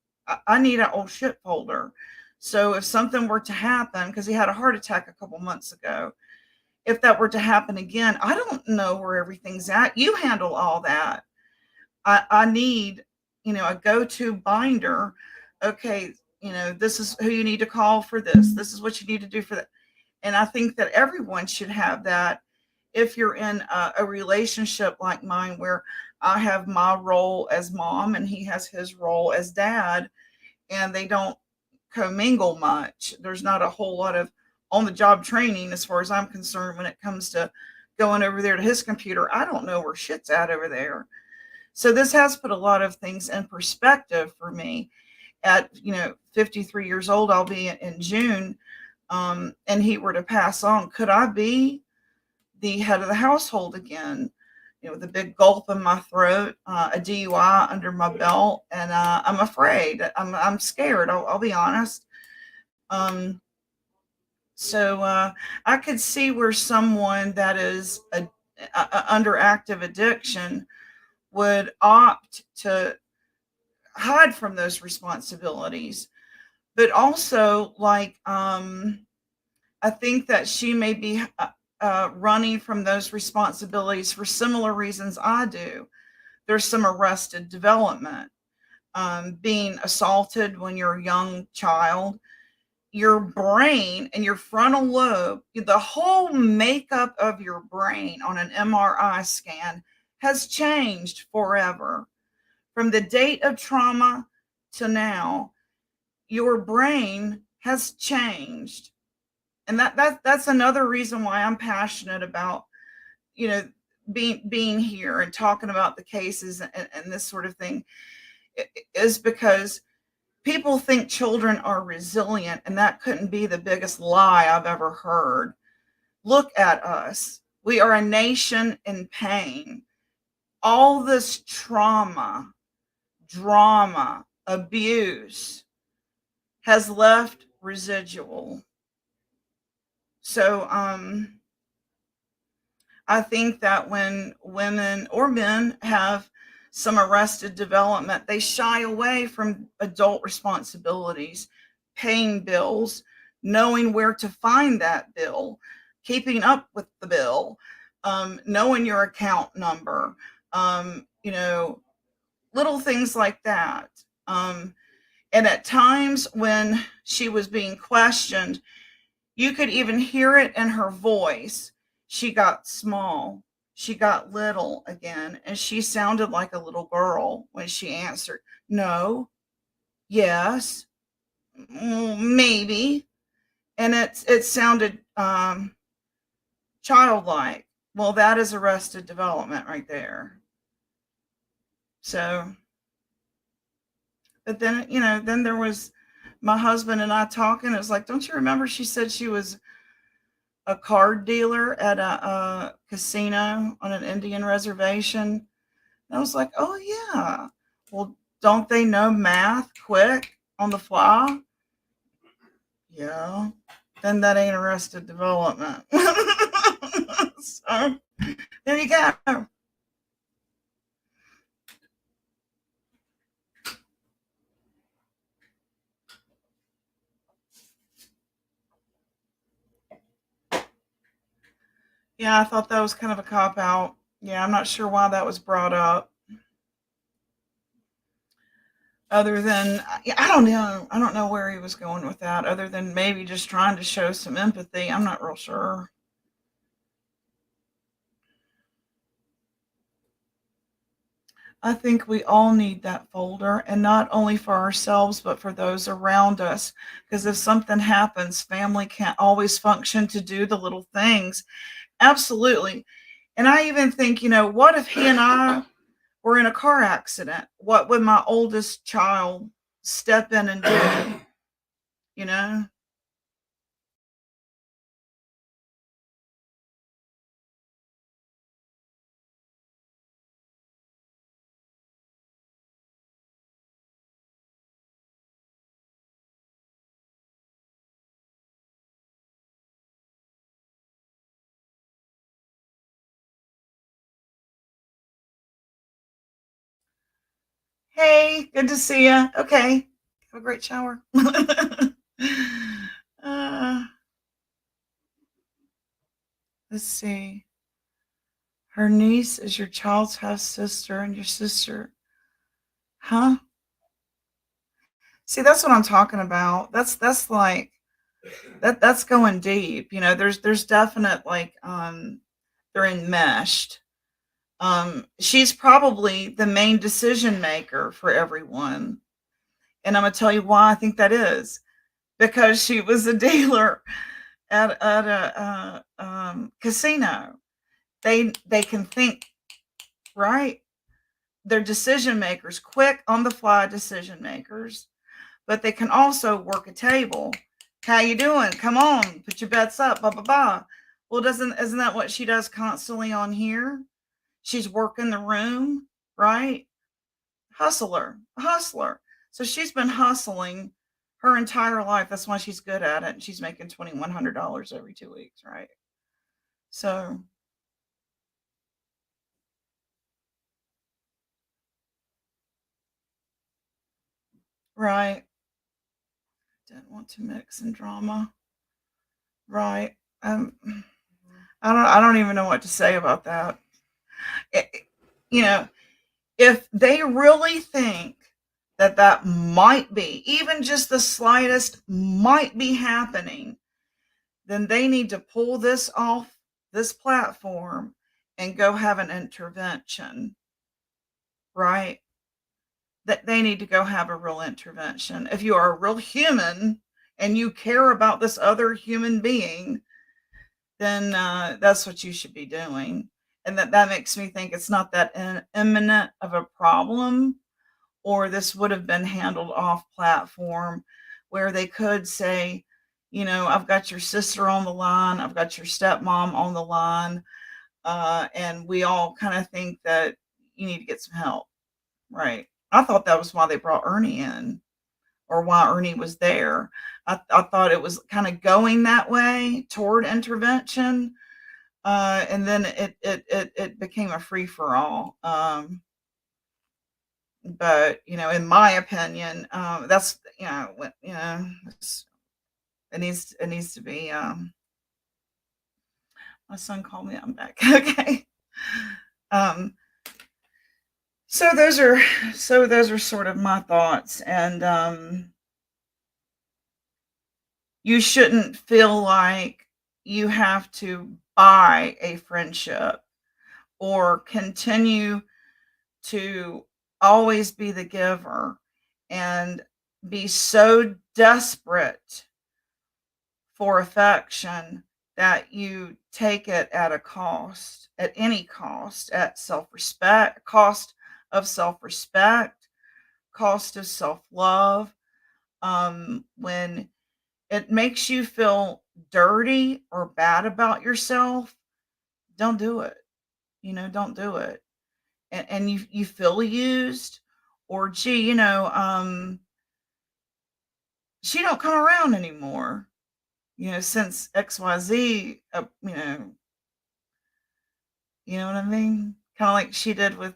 I need an old shit folder. So if something were to happen, because he had a heart attack a couple months ago, if that were to happen again, I don't know where everything's at. You handle all that. I need, a go-to binder. Okay, this is who you need to call for this. This is what you need to do for that. And I think that everyone should have that. If you're in a relationship like mine, where I have my role as mom and he has his role as dad, and they don't commingle much. There's not a whole lot of on-the-job training as far as I'm concerned when it comes to going over there to his computer. I don't know where shit's at over there. So this has put a lot of things in perspective for me. At 53 years old, I'll be in June. and he were to pass on, could I be the head of the household again? You know, with a big gulp in my throat, a DUI under my belt, and I'm afraid. I'm scared. I'll be honest. So I could see where someone that is under active addiction would opt to hide from those responsibilities. But also, like, I think that she may be running from those responsibilities for similar reasons I do. There's some arrested development. Being assaulted when you're a young child, your brain and your frontal lobe, the whole makeup of your brain on an MRI scan has changed forever. From the date of trauma to now, your brain has changed. And that's another reason why I'm passionate about, you know, being here and talking about the cases and this sort of thing, is because people think children are resilient, and that couldn't be the biggest lie I've ever heard. Look at us. We are a nation in pain. All this trauma, drama, abuse has left residual. So I think that when women or men have some arrested development, they shy away from adult responsibilities, paying bills, knowing where to find that bill, keeping up with the bill, knowing your account number, you know, little things like that. And at times when she was being questioned, you could even hear it in her voice. She got small. She got little again, and she sounded like a little girl when she answered, no, yes, maybe. And it sounded childlike. Well, that is arrested development right there. So, but then, you know, then there was my husband and I talking. It was like, don't you remember she said she was a card dealer at a casino on an Indian reservation? And I was like, oh yeah. Well, don't they know math quick on the fly? Yeah. Then that ain't arrested development. So there you go. Yeah, I thought that was kind of a cop out. Yeah, I'm not sure why that was brought up. Other than, I don't know. I don't know where he was going with that, other than maybe just trying to show some empathy. I'm not real sure. I think we all need that folder, and not only for ourselves, but for those around us. Because if something happens, family can't always function to do the little things. Absolutely. And I even think, you know, what if he and I were in a car accident? What would my oldest child step in and do? You know? Hey, good to see you. Okay. Have a great shower. uh, let's see. Her niece is your child's half sister, and your sister. Huh? See, that's what I'm talking about. That's like that's going deep. You know, there's definite, like, they're enmeshed. She's probably the main decision maker for everyone. And I'm gonna tell you why I think that is. Because she was a dealer at a casino. They can think, right? They're decision makers, quick on the fly decision makers, but they can also work a table How you doing? Come on, put your bets up, blah, blah, blah. Well, isn't that what she does constantly on here? She's working the room, right? Hustler. So she's been hustling her entire life. That's why she's good at it. And she's making $2,100 every 2 weeks, right? So, right. Didn't want to mix in drama. Right. I don't even know what to say about that. You know, if they really think that might be, even just the slightest might be happening, then they need to pull this off this platform and go have an intervention, right? That they need to go have a real intervention. If you are a real human and you care about this other human being, then that's what you should be doing. And that makes me think it's not that imminent of a problem, or this would have been handled off platform where they could say, I've got your sister on the line, I've got your stepmom on the line, and we all kind of think that you need to get some help, right? I thought that was why they brought Ernie in, or why Ernie was there. I thought it was kind of going that way toward intervention, and then it became a free for all. But in my opinion, that's it needs to be. My son called me. I'm back. Okay. So those are sort of my thoughts, and you shouldn't feel like you have to buy a friendship or continue to always be the giver and be so desperate for affection that you take it at a cost, at any cost, at self-respect, cost of self-respect, cost of self-love. When it makes you feel dirty or bad about yourself, don't do it. Don't do it. And you feel used, or gee, she don't come around anymore, since XYZ, you know what I mean? Kind of like she did with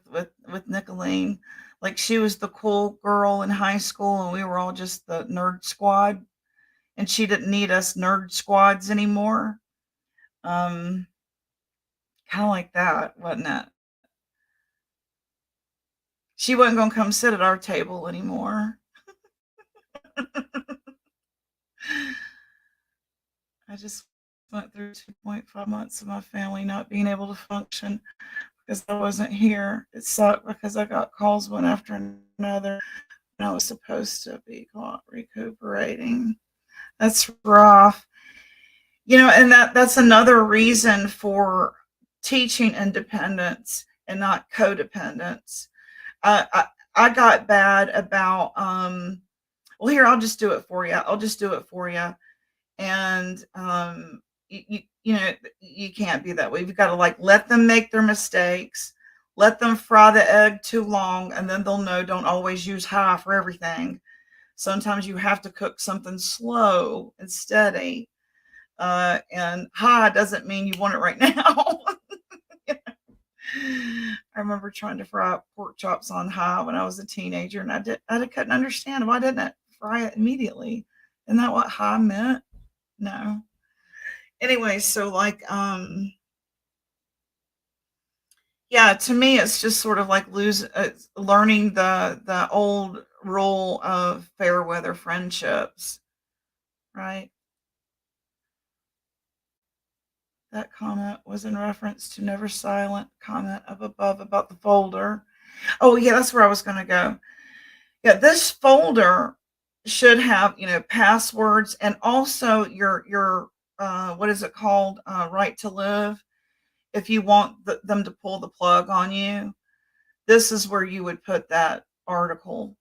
Nicolene. Like, she was the cool girl in high school and we were all just the nerd squad, and she didn't need us nerd squads anymore. Kind of like that, wasn't it? She wasn't going to come sit at our table anymore. I just went through 2.5 months of my family not being able to function because I wasn't here. It sucked because I got calls one after another when I was supposed to be recuperating. That's rough. And that's another reason for teaching independence and not codependence. I got bad about, well, here, I'll just do it for you. And you can't be that way. You've got to let them make their mistakes, let them fry the egg too long, and then they'll know don't always use high for everything. Sometimes you have to cook something slow and steady. And high doesn't mean you want it right now. I remember trying to fry pork chops on high when I was a teenager, and I couldn't understand why didn't it fry it immediately. Isn't that what high meant? No. Anyway, so yeah, to me, it's just sort of like learning the old rule of fair weather friendships, right? That comment was in reference to Never Silent comment up above about the folder. Oh yeah, that's where I was going to go. Yeah, this folder should have, passwords, and also your what is it called? Right to live. If you want them to pull the plug on you, this is where you would put that article,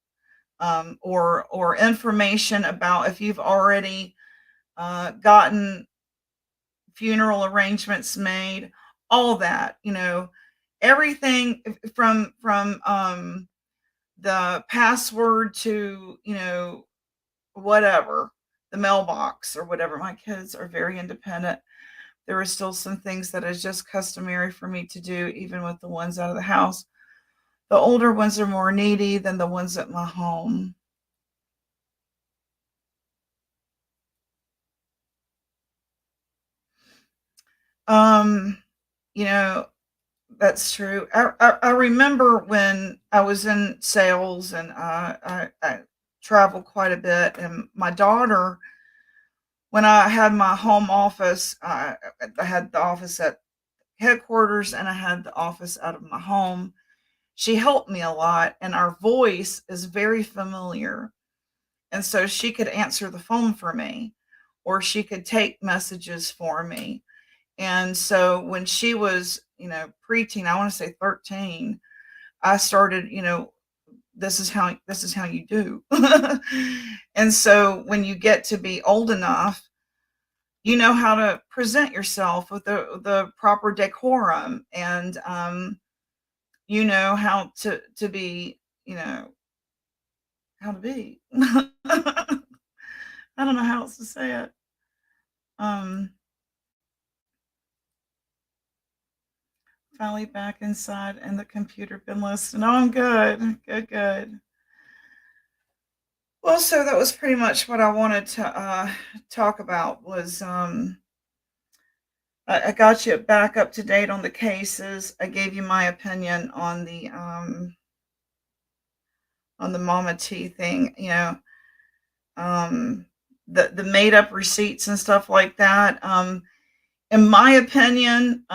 or information about if you've already gotten funeral arrangements made, all that, everything from the password to, whatever, the mailbox or whatever. My kids are very independent. There are still some things that is just customary for me to do, even with the ones out of the house. The older ones are more needy than the ones at my home. Um, that's true. I remember when I was in sales and I traveled quite a bit, and my daughter, when I had my home office, I had the office at headquarters and I had the office out of my home. She helped me a lot, and our voice is very familiar. And so she could answer the phone for me, or she could take messages for me. And so when she was, preteen, I want to say 13, I started, this is how you do. And so when you get to be old enough, you know how to present yourself with the proper decorum, and you know how to be, how to be. I don't know how else to say it. Finally back inside and the computer been listening. Oh, I'm good. Good. Well, so that was pretty much what I wanted to talk about was I got you back up to date on the cases. I gave you my opinion on the Mama T thing, the made up receipts and stuff like that. In my opinion,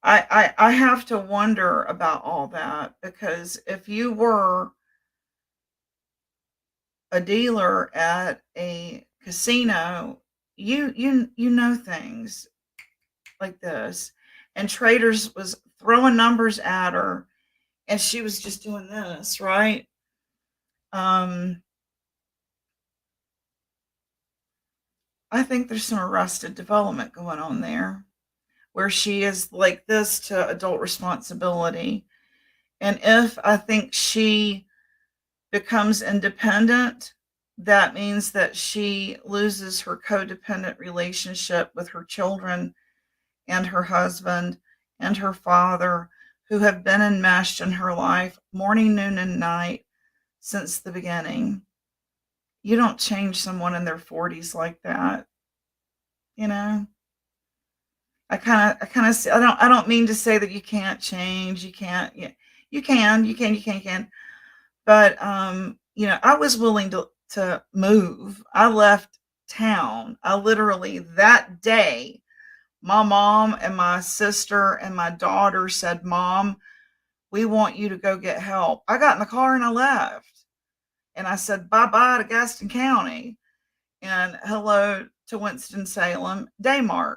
I have to wonder about all that, because if you were a dealer at a casino, you know things like this. And Traders was throwing numbers at her, and she was just doing this, right? I think there's some arrested development going on there, where she is like this to adult responsibility. And if I think she becomes independent, that means that she loses her codependent relationship with her children and her husband and her father, who have been enmeshed in her life morning, noon, and night since the beginning. You don't change someone in their 40s like that, I don't mean to say that you can't change. You can't. You can. But I was willing to move. I left town. I literally, that day, my mom and my sister and my daughter said, "Mom, we want you to go get help." I got in the car and I left. And I said bye-bye to Gaston County and hello to Winston-Salem, Daymark.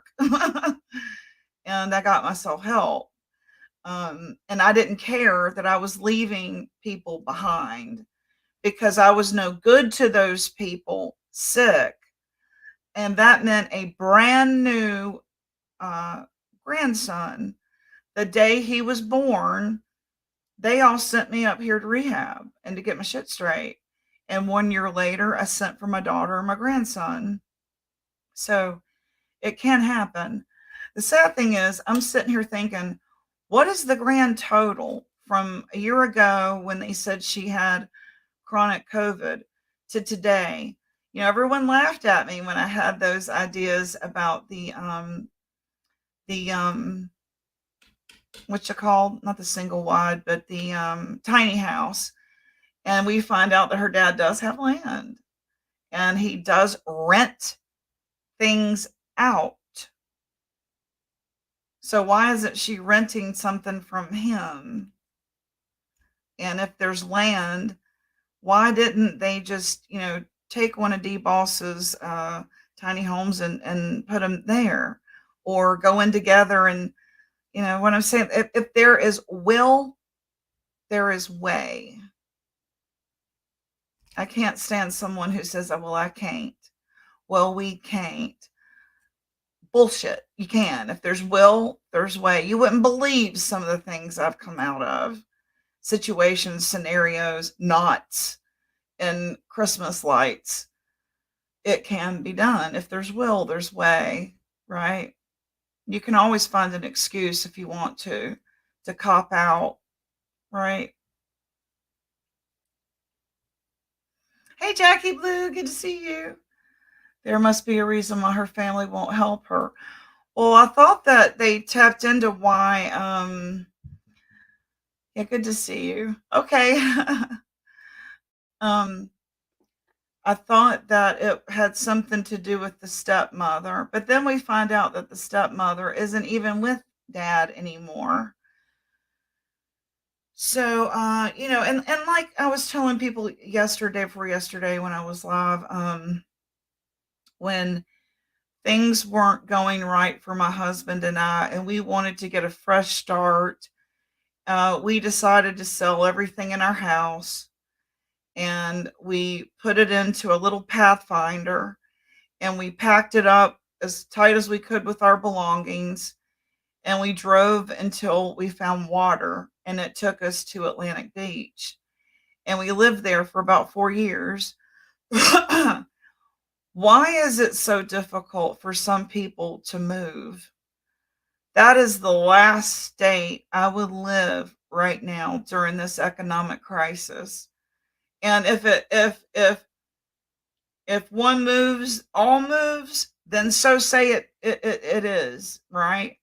And I got myself help. And I didn't care that I was leaving people behind, because I was no good to those people, sick. And that meant a brand new grandson. The day he was born, they all sent me up here to rehab and to get my shit straight. And 1 year later, I sent for my daughter and my grandson. So it can happen. The sad thing is, I'm sitting here thinking, what is the grand total from a year ago when they said she had chronic COVID to today? Everyone laughed at me when I had those ideas about the what you call, not the single wide, but the tiny house. And we find out that her dad does have land, and he does rent things out. So why isn't she renting something from him? And if there's land, why didn't they just, take one of D Boss's tiny homes and put them there, or go in together? And what I'm saying, if there is will, there is way. I can't stand someone who says, oh, well, I can't. Well, we can't. Bullshit. You can. If there's will, there's way. You wouldn't believe some of the things I've come out of. Situations, scenarios, knots, and Christmas lights. It can be done. If there's will, there's way, right? You can always find an excuse if you want to cop out, right? Hey, Jackie Blue, good to see you. There must be a reason why her family won't help her. Well, I thought that they tapped into why, yeah, good to see you. Okay. I thought that it had something to do with the stepmother, but then we find out that the stepmother isn't even with dad anymore. So, and like I was telling people yesterday before yesterday when I was live, when things weren't going right for my husband and I, and we wanted to get a fresh start, we decided to sell everything in our house and we put it into a little Pathfinder and we packed it up as tight as we could with our belongings. And we drove until we found water and it took us to Atlantic Beach. And we lived there for about 4 years. Why is it so difficult for some people to move? That is the last state I would live right now during this economic crisis. And if one moves, all moves, then so say it is, right?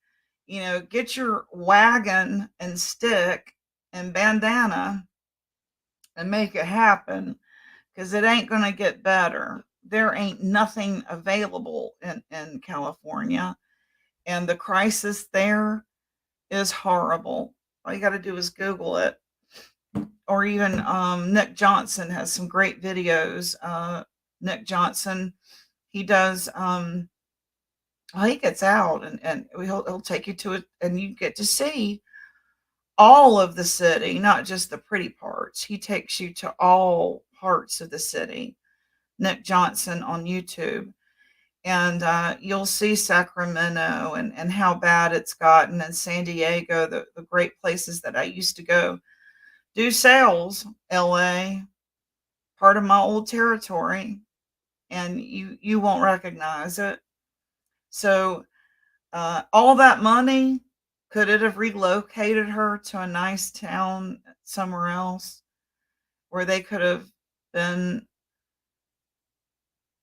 Get your wagon and stick and bandana and make it happen, because it ain't going to get better. There ain't nothing available in California, and the crisis there is horrible. All you got to do is Google it. Or even Nick Johnson has some great videos. Nick Johnson, he does, he gets out and he'll take you to it and you get to see all of the city, not just the pretty parts. He takes you to all parts of the city. Nick Johnson on YouTube. And you'll see Sacramento and how bad it's gotten, and San Diego, the great places that I used to go do sales. LA, part of my old territory, and you won't recognize it. So all that money, could it have relocated her to a nice town somewhere else where they could have been,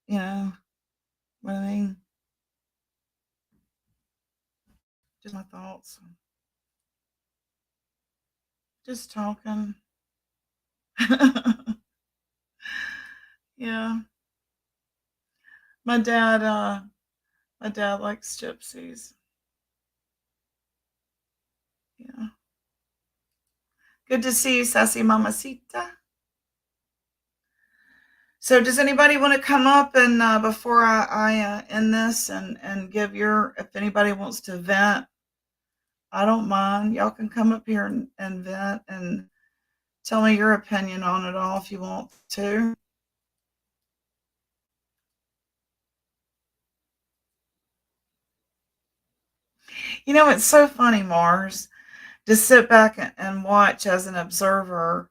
what I mean? Just my thoughts. Just talking. Yeah. My dad likes gypsies. Yeah. Good to see you, Sassy Mamacita. So does anybody want to come up and before I end this and give if anybody wants to vent, I don't mind. Y'all can come up here and vent and tell me your opinion on it all if you want to. It's so funny, Mars, to sit back and watch as an observer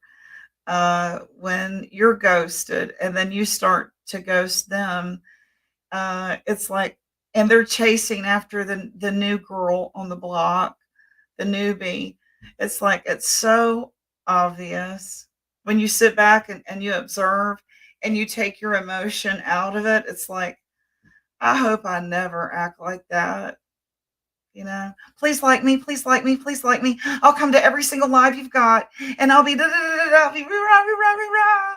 when you're ghosted and then you start to ghost them. It's like, and they're chasing after the new girl on the block, the newbie. It's like, it's so obvious when you sit back and you observe and you take your emotion out of it. It's like, I hope I never act like that. Please like me, please like me, please like me. I'll come to every single live you've got, and I'll be I'll be rah.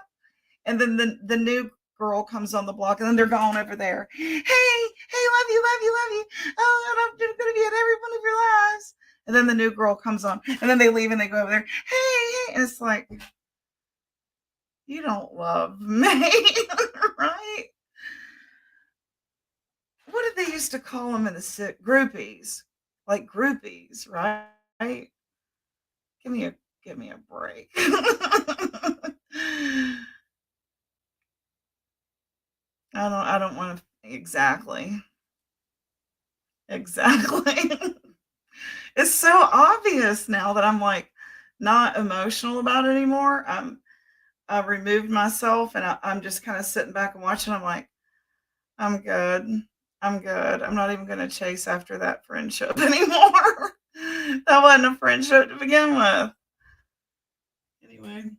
And then the new girl comes on the block, and then they're gone over there. Hey, love you. Oh, I'm gonna be at every one of your lives. And then the new girl comes on, and then they leave and they go over there. Hey, and it's like, you don't love me, right? What did they used to call them in the groupies? Like groupies, right? Give me a break. I don't want to exactly. Exactly. It's so obvious now that I'm like not emotional about it anymore. I removed myself and I'm just kind of sitting back and watching. I'm like, I'm good. I'm good. I'm not even going to chase after that friendship anymore. That wasn't a friendship to begin with. Anyway.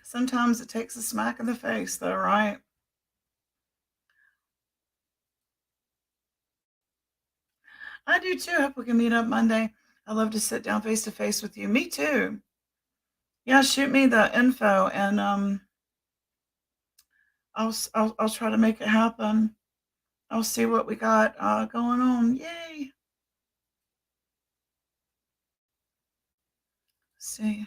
Sometimes it takes a smack in the face, though, right? I do too. Hope we can meet up Monday. I'd love to sit down face to face with you. Me too. Yeah, shoot me the info and I'll try to make it happen. I'll see what we got going on. Yay! See,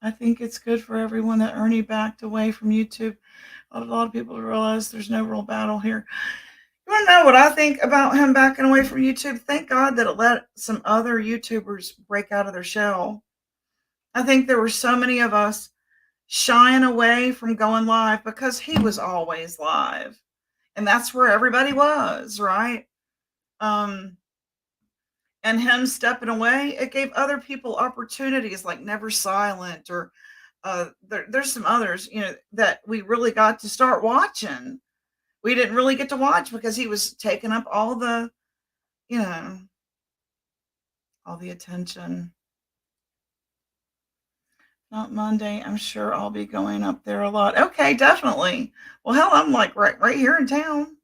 I think it's good for everyone that Ernie backed away from YouTube. A lot of people realize there's no real battle here. You want to know what I think about him backing away from YouTube? Thank God that it let some other YouTubers break out of their shell. I think there were so many of us shying away from going live because he was always live. And that's where everybody was, right? And him stepping away, it gave other people opportunities like Never Silent or there's some others, that we really got to start watching. We didn't really get to watch because he was taking up all the, all the attention. Not Monday. I'm sure I'll be going up there a lot. Okay, definitely. Well, hell, I'm like right here in town.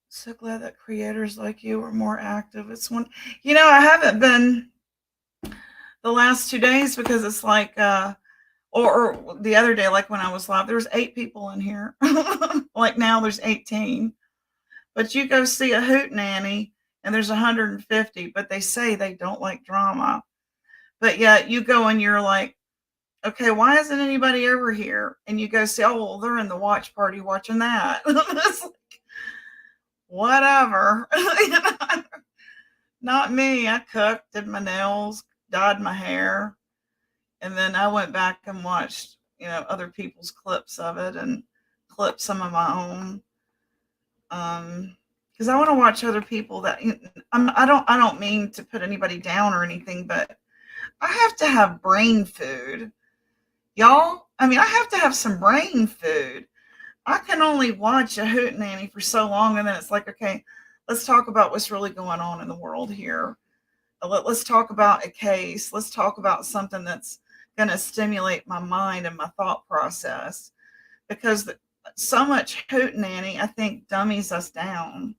So glad that creators like you are more active. It's one, I haven't been the last 2 days because it's like, or the other day, like when I was live, there was 8 people in here. Like now there's 18. But you go see a hootenanny and there's 150, but they say they don't like drama. But yet you go and you're like, okay, why isn't anybody over here? And you go see, oh, well, they're in the watch party watching that. It's like, whatever. Not me. I cooked, did my nails, dyed my hair. And then I went back and watched, other people's clips of it and clipped some of my own. Because I want to watch other people that I don't mean to put anybody down or anything, but I have to have brain food. Y'all, I have to have some brain food. I can only watch a hootenanny for so long, and then it's like, okay, let's talk about what's really going on in the world here. Let's talk about a case. Let's talk about something that's going to stimulate my mind and my thought process. Because so much hootenanny, I think, dummies us down.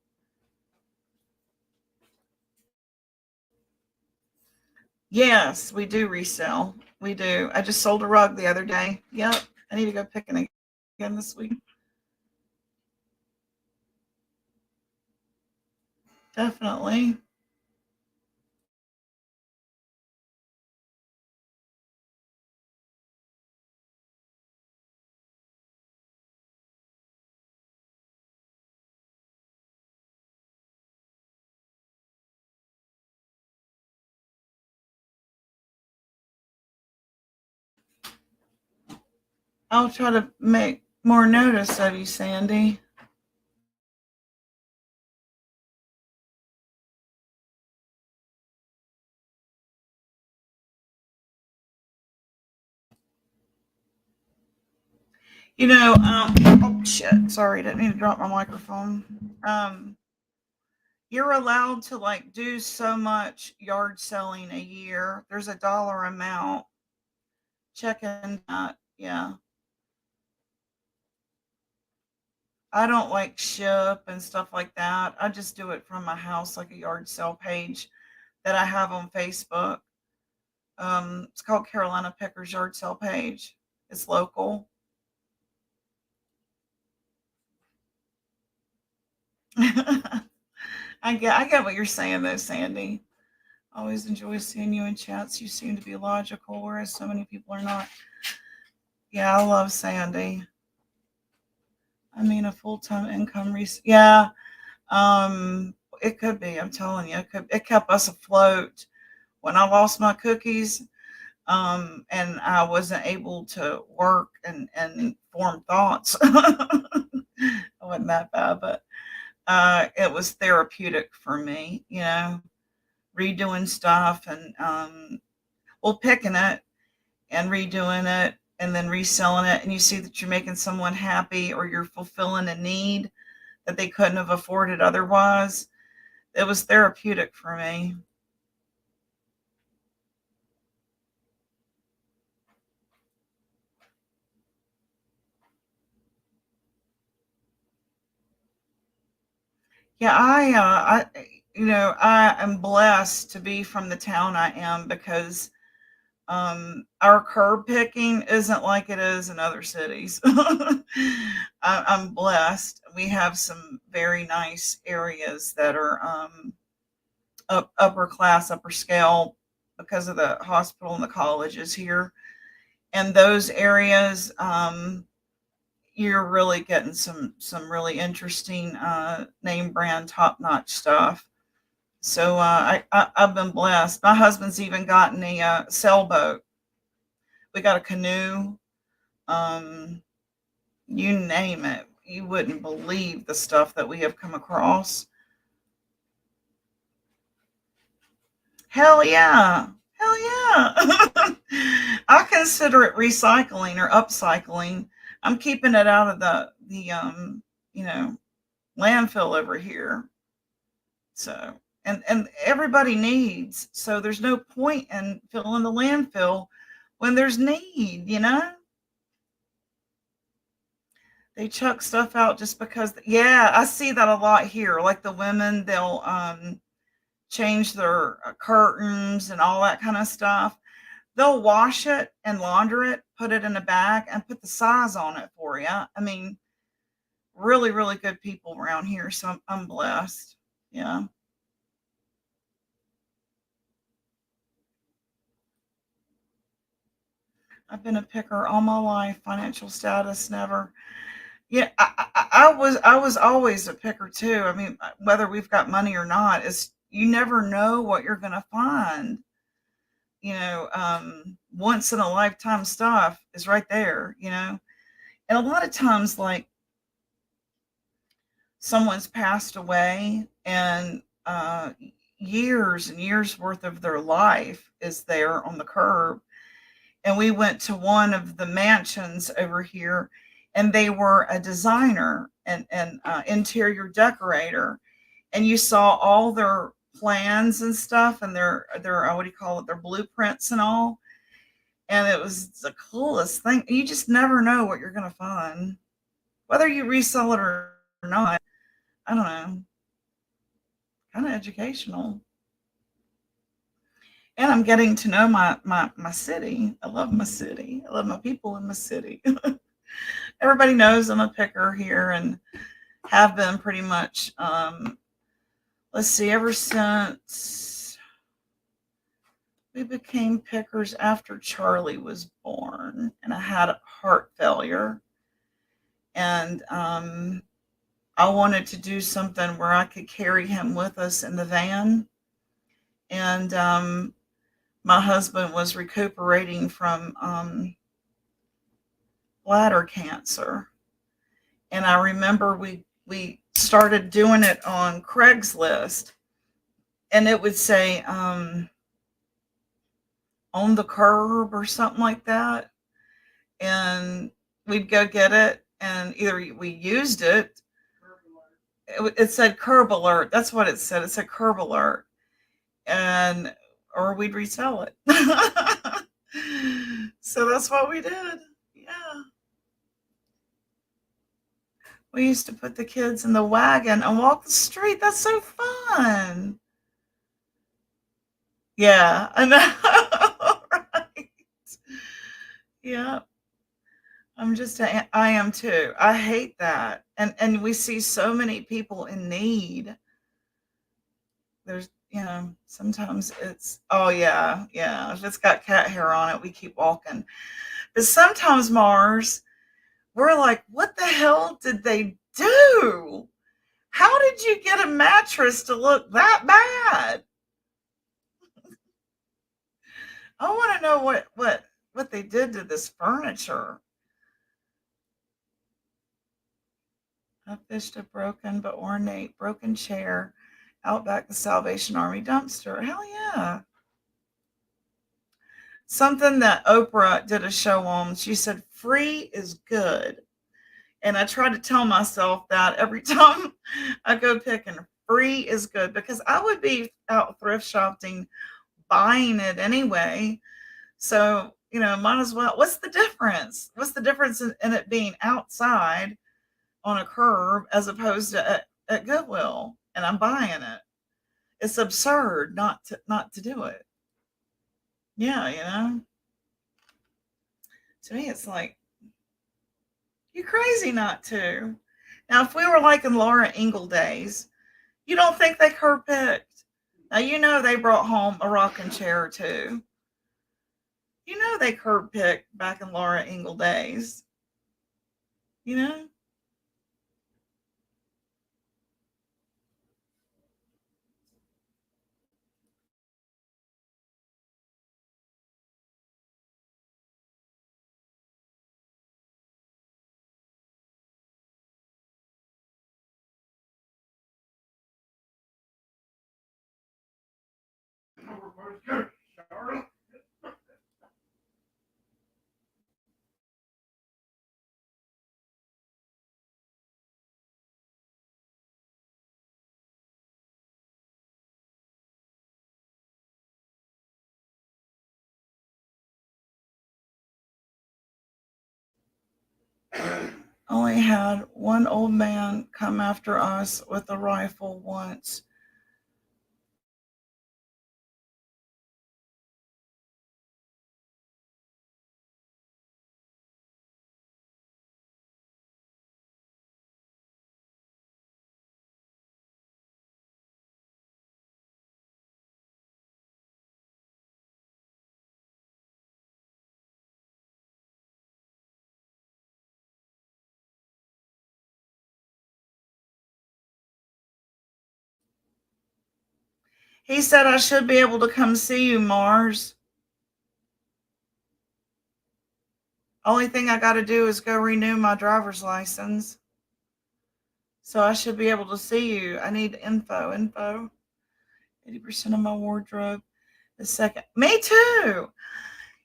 Yes, we do resell. We do. I just sold a rug the other day. Yep. I need to go picking again this week. Definitely. I'll try to make more notice of you, Sandy. Oh shit, sorry, didn't mean to drop my microphone. You're allowed to like do so much yard selling a year. There's a dollar amount. Check in that, yeah. I don't like ship and stuff like that. I just do it from my house, like a yard sale page that I have on Facebook. It's called Carolina Pickers Yard Sale Page. It's local. I get what you're saying though, Sandy. Always enjoy seeing you in chats. You seem to be logical, whereas so many people are not. Yeah, I love Sandy. I mean, a full-time income. Yeah. It could be. I'm telling you, it kept us afloat when I lost my cookies. And I wasn't able to work and form thoughts. It wasn't that bad, but it was therapeutic for me, redoing stuff and picking it and redoing it and then reselling it, and you see that you're making someone happy or you're fulfilling a need that they couldn't have afforded otherwise. It was therapeutic for me. Yeah, I am blessed to be from the town I am because our curb picking isn't like it is in other cities. I'm blessed. We have some very nice areas that are upper class, upper scale because of the hospital and the colleges here. And those areas, you're really getting some really interesting name brand top notch stuff. So I've been blessed. My husband's even gotten a sailboat. We got a canoe. You name it. You wouldn't believe the stuff that we have come across. Hell yeah. Hell yeah. I consider it recycling or upcycling. I'm keeping it out of the landfill over here. So, and everybody needs. So there's no point in filling the landfill when there's need. They chuck stuff out just because. Yeah, I see that a lot here. Like the women, they'll change their curtains and all that kind of stuff. They'll wash it and launder it, put it in a bag, and put the size on it for you. I mean, really, really good people around here. So I'm blessed. Yeah. I've been a picker all my life. Financial status never. Yeah, I was always a picker too. I mean, whether we've got money or not, is you never know what you're gonna find. Once in a lifetime stuff is right there. And a lot of times, like someone's passed away, and years and years worth of their life is there on the curb. And we went to one of the mansions over here, and they were a designer and interior decorator, and you saw all their plans and stuff and their what do you call it, their blueprints and all. And it was the coolest thing. You just never know what you're going to find, whether you resell it or not. I don't know, kind of educational. And I'm getting to know my city. I love my city. I love my people in my city. Everybody knows I'm a picker here and have been pretty much, let's see, ever since we became pickers after Charlie was born and I had heart failure. And I wanted to do something where I could carry him with us in the van. And my husband was recuperating from bladder cancer. And I remember we started doing it on Craigslist, and it would say on the curb or something like that. And we'd go get it, and either we used it. It said curb alert. That's what it said. It said curb alert. Or we'd resell it. So that's what we did. Yeah. We used to put the kids in the wagon and walk the street. That's so fun. Yeah, I know. Right. Yeah. I am too. I hate that. And we see so many people in need. There's, sometimes it's, oh yeah, if it's got cat hair on it, we keep walking. But sometimes, Mars, we're like, what the hell did they do? How did you get a mattress to look that bad? I want to know what they did to this furniture. I fished a broken but ornate broken chair out back the Salvation Army dumpster. Hell yeah. Something that Oprah did a show on. She said, free is good. And I try to tell myself that every time I go picking. Free is good, because I would be out thrift shopping, buying it anyway. So, might as well. What's the difference? What's the difference in it being outside on a curb as opposed to at Goodwill, and I'm buying it? It's absurd not to do it. Yeah, to me, it's like, you're crazy not to. Now, if we were like in Laura Ingalls days, you don't think they curb picked? Now, they brought home a rocking chair or two. They curb picked back in Laura Ingalls days. Only had one old man come after us with a rifle once. He said I should be able to come see you, Mars. Only thing I got to do is go renew my driver's license. So I should be able to see you. I need info. 80% of my wardrobe is second. Me too.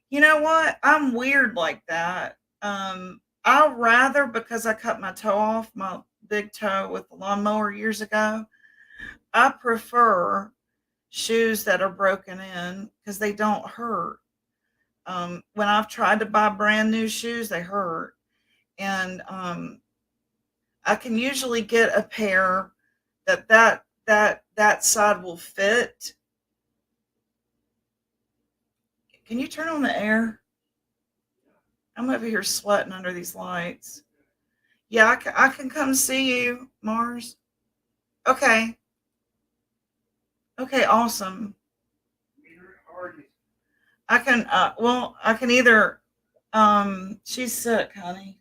You know what? I'm weird like that. I'd rather, because I cut my toe off, my big toe with the lawnmower years ago, I prefer shoes that are broken in because they don't hurt. When I've tried to buy brand new shoes, they hurt. And I can usually get a pair that side will fit. Can you turn on the air? I'm over here sweating under these lights. Yeah, I can come see you, Mars. Okay. Okay, awesome. I can, I can either, she's sick, honey.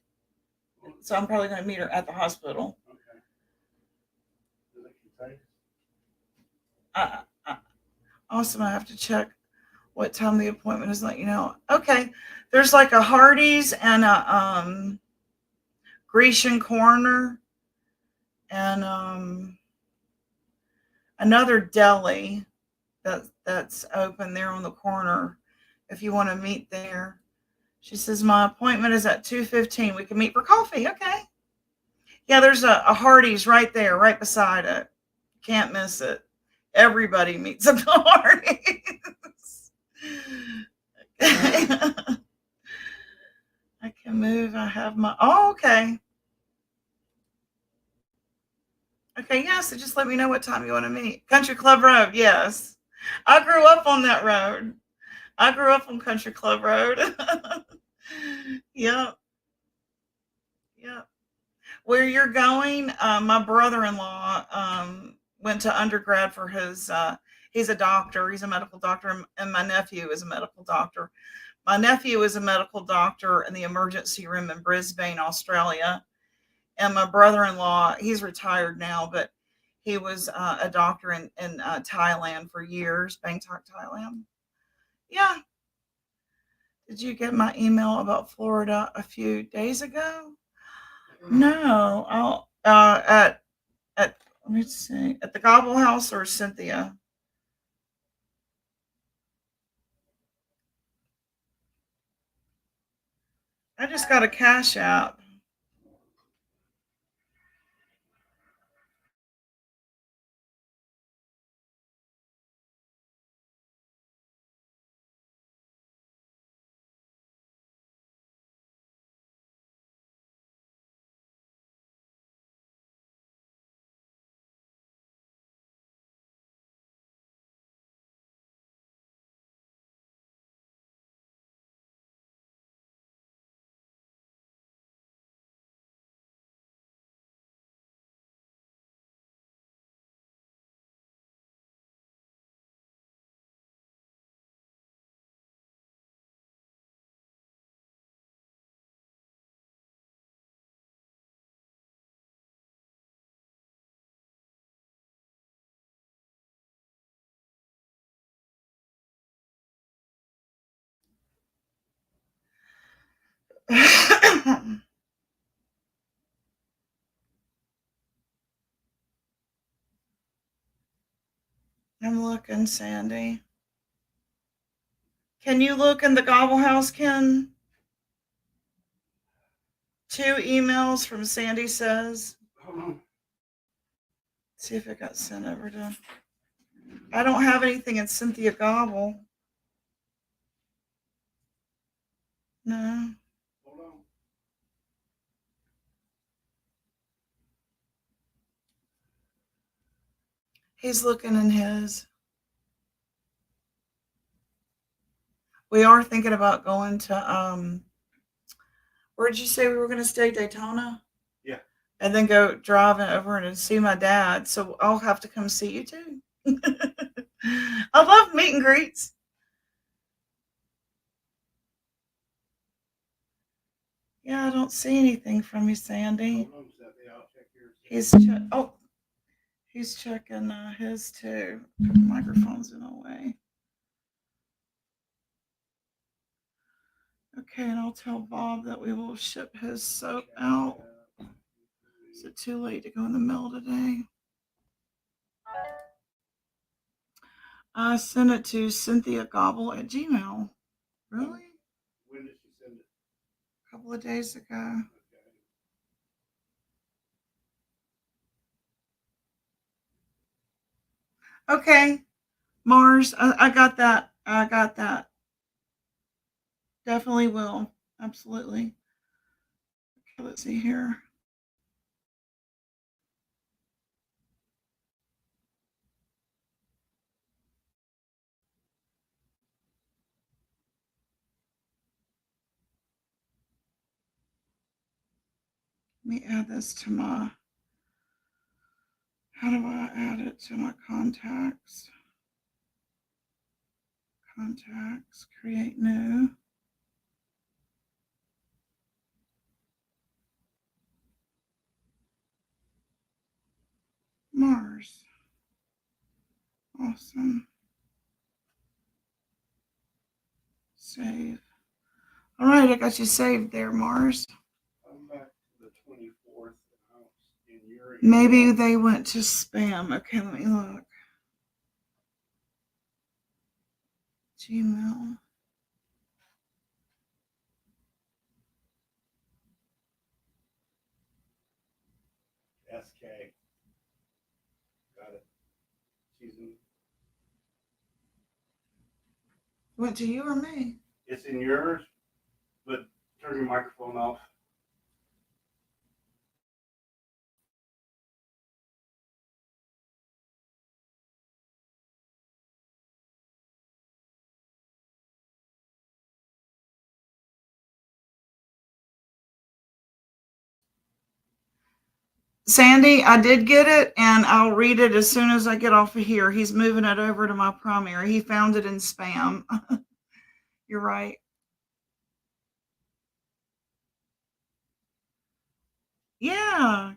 So I'm probably going to meet her at the hospital. Awesome. I have to check what time the appointment is, let you know. Okay. There's like a Hardee's and a Grecian Corner and another deli that's open there on the corner if you want to meet there. She says my appointment is at 2:15. We can meet for coffee. Okay. Yeah, there's a Hardee's right there, right beside it. Can't miss it. Everybody meets at the Hardee's. Okay. I can move. I have my, okay. Okay, yeah, so just let me know what time you want to meet. Country Club Road, yes. I grew up on that road. I grew up on Country Club Road. Yep. Yep. Where you're going, my brother-in-law went to undergrad for his, he's a doctor, he's a medical doctor, and my nephew is a medical doctor. My nephew is a medical doctor in the emergency room in Brisbane, Australia. And my brother-in-law, he's retired now, but he was a doctor in Thailand for years, Bangkok, Thailand. Yeah. Did you get my email about Florida a few days ago? No. At let me see, at the Gobble House or Cynthia? I just got a Cash App. I'm looking, Sandy. Can you look in the Gobble House, Ken? 2 emails from Sandy says. Hold on. See if it got sent over to. I don't have anything in Cynthia Gobble. No. Hold on. He's looking in his. We are thinking about going to where'd you say we were gonna stay? Daytona? Yeah. And then go driving over and see my dad. So I'll have to come see you too. I love meet and greets. Yeah, I don't see anything from you, Sandy. Hold on, Cynthia. I'll check yours. He's checking his too. The microphone's in a way. Okay, and I'll tell Bob that we will ship his soap out. Is it too late to go in the mail today? I sent it to Cynthia Gobble at Gmail. Really? When did she send it? A couple of days ago. Okay, Mars, I got that. I got that. Definitely will. Absolutely. Okay, let's see here. Let me add this to my. How do I add it to my contacts? Contacts, create new. Mars. Awesome. Save. All right, I got you saved there, Mars. I'm back to the 24th. In your Maybe they went to spam. Okay, let me look. Gmail. SK. Got it. Season. Went to you or me? It's in yours, but turn your microphone off. Sandy, I did get it, and I'll read it as soon as I get off of here. He's moving it over to my primary. He found it in spam. You're right.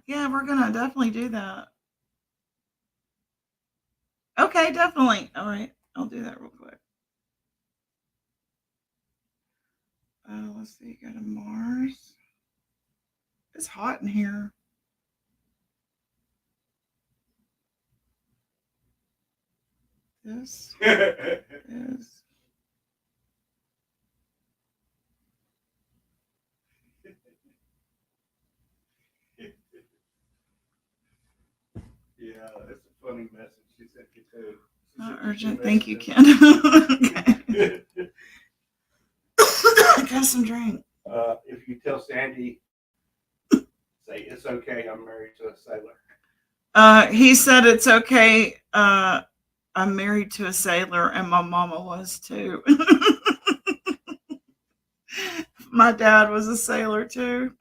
Yeah, we're gonna definitely do that. Okay, definitely. All right, I'll do that real quick. Let's see, go to Mars. It's hot in here. This is. Yeah, that's a funny message she sent you too. Not urgent. Thank you, Ken. Okay. Got some drink. If you tell Sandy, say it's okay, I'm married to a sailor. He said it's okay. I'm married to a sailor, and my mama was too. My dad was a sailor too.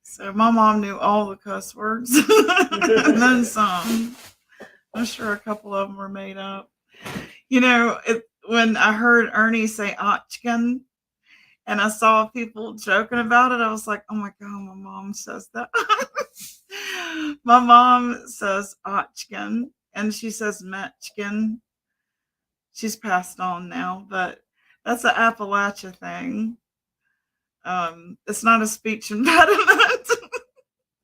So my mom knew all the cuss words and then some. I'm sure a couple of them were made up. When I heard Ernie say "Otchkin" and I saw people joking about it, I was like, "Oh my god, my mom says that." My mom says "Otchkin" and she says "Metchkin." She's passed on now, but that's an Appalachia thing. It's not a speech impediment,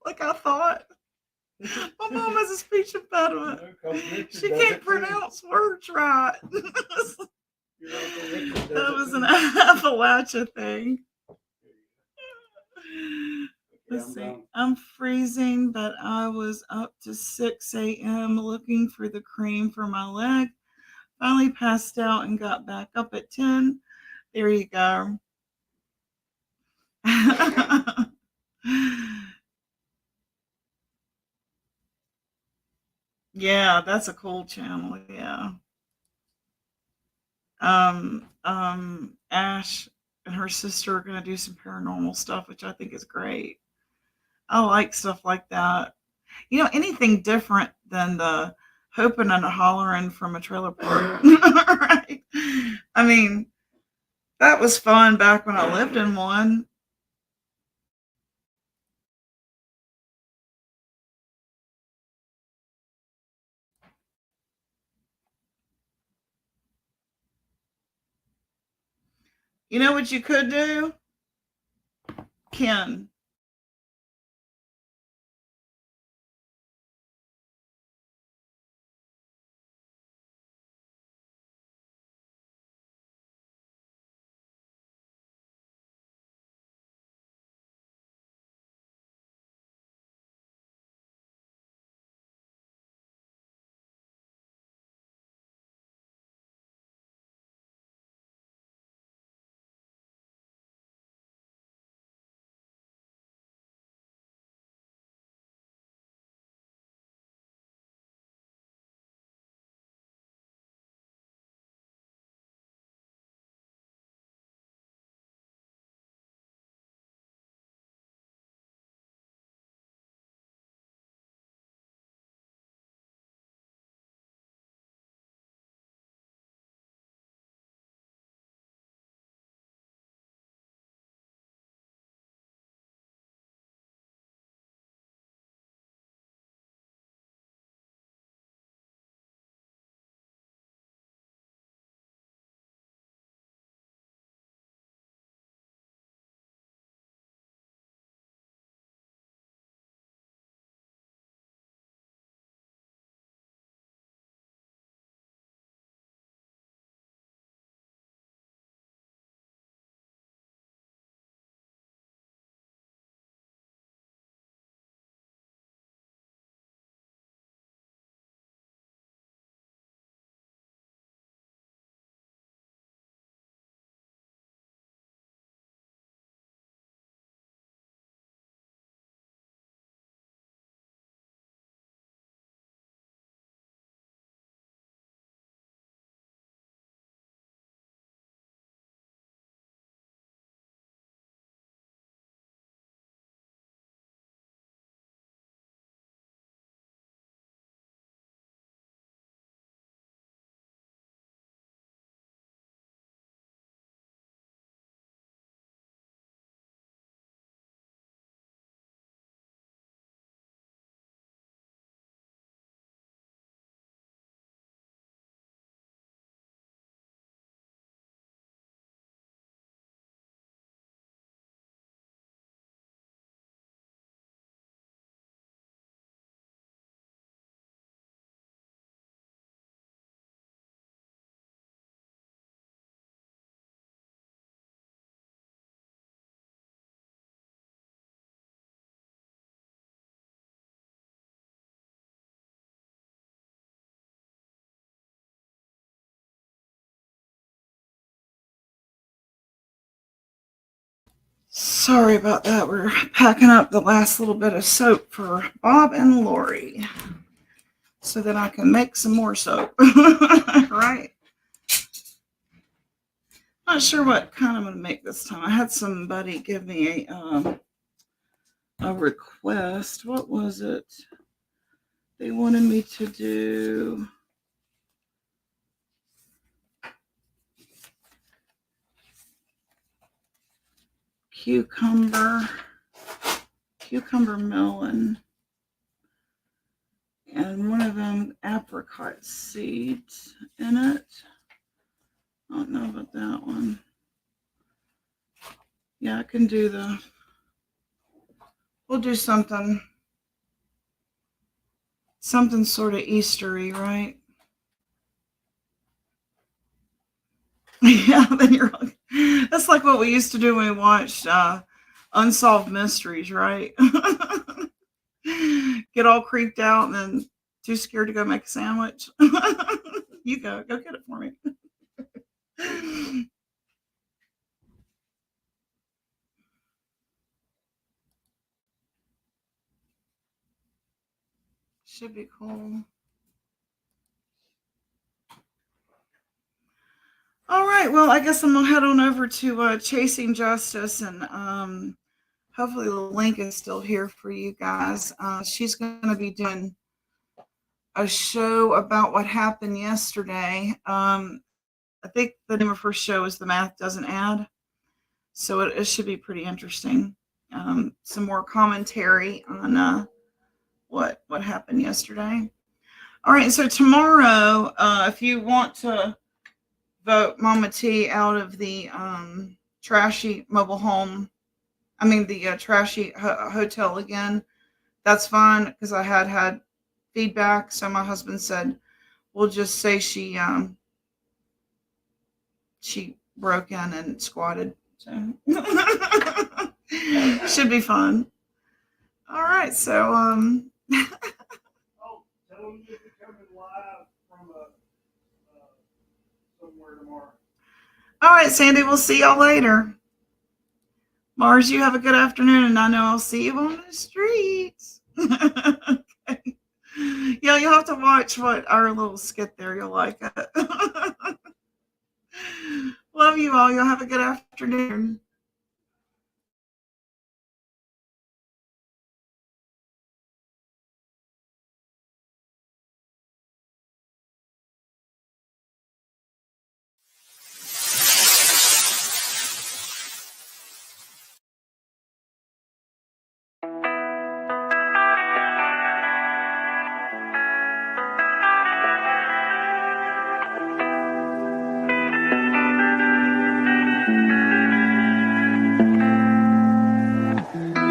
like I thought. My mom has a speech impediment. She can't pronounce words right. That was an Appalachia thing. Let's see. I'm freezing, but I was up to 6 a.m. looking for the cream for my leg. Finally passed out and got back up at 10. There you go. Yeah, that's a cool channel. Yeah. Ash and her sister are going to do some paranormal stuff, which I think is great. I like stuff like that. Anything different than the hoping and a hollering from a trailer park. Right? I mean, that was fun back when I lived in one. You know what you could do? Ken. Sorry about that. We're packing up the last little bit of soap for Bob and Lori so that I can make some more soap. Right? Not sure what kind I'm going to make this time. I had somebody give me a request. What was it? They wanted me to do cucumber melon, and one of them apricot seeds in it. I don't know about that one. Yeah, I can do we'll do something sort of Eastery, right? Yeah, then you're like, that's like what we used to do when we watched Unsolved Mysteries, right? Get all creeped out and then too scared to go make a sandwich. You go get it for me. Should be cool. All right, well, I guess I'm gonna head on over to Chasing Justice, and hopefully the link is still here for you guys. She's gonna be doing a show about what happened yesterday. I think the name of her show is The Math Doesn't Add, so it should be pretty interesting. Some more commentary on what happened yesterday. All right, so tomorrow, if you want to vote Mama T out of the trashy mobile home, the trashy hotel again, that's fine, because I had feedback. So my husband said, we'll just say she broke in and squatted. So should be fun. All right, so Oh, tell them you're coming live from somewhere tomorrow. all right, Sandy, we'll see y'all later. Mars, you have a good afternoon, and I know I'll see you on the streets. Okay. Yeah, you'll have to watch our little skit there. You'll like it. Love you all. You'll have a good afternoon.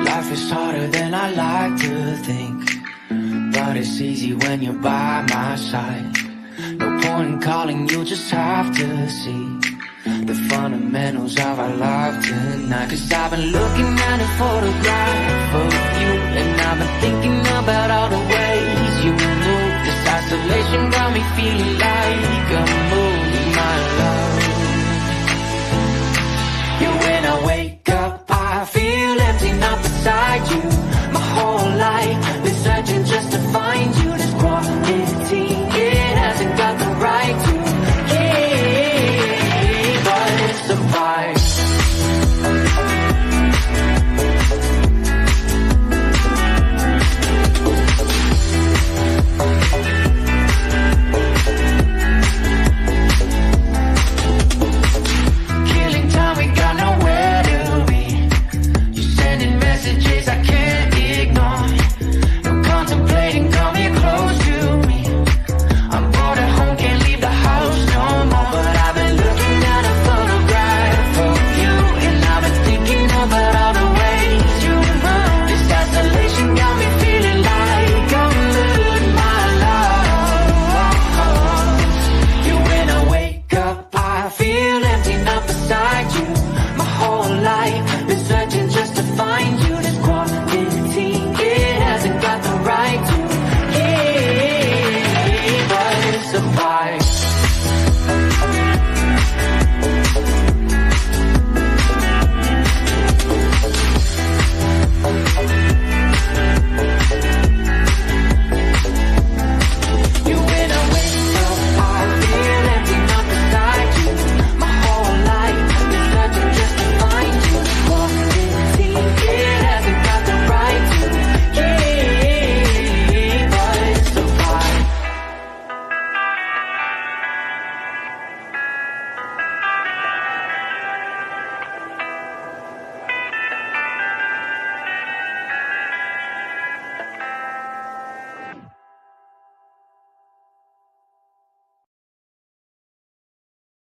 Life is harder than I like to think, but it's easy when you're by my side. No point in calling, you'll just have to see the fundamentals of our life tonight. Cause I've been looking at a photograph of you, and I've been thinking about all the ways you move. This isolation got me feeling like I'm losing my life.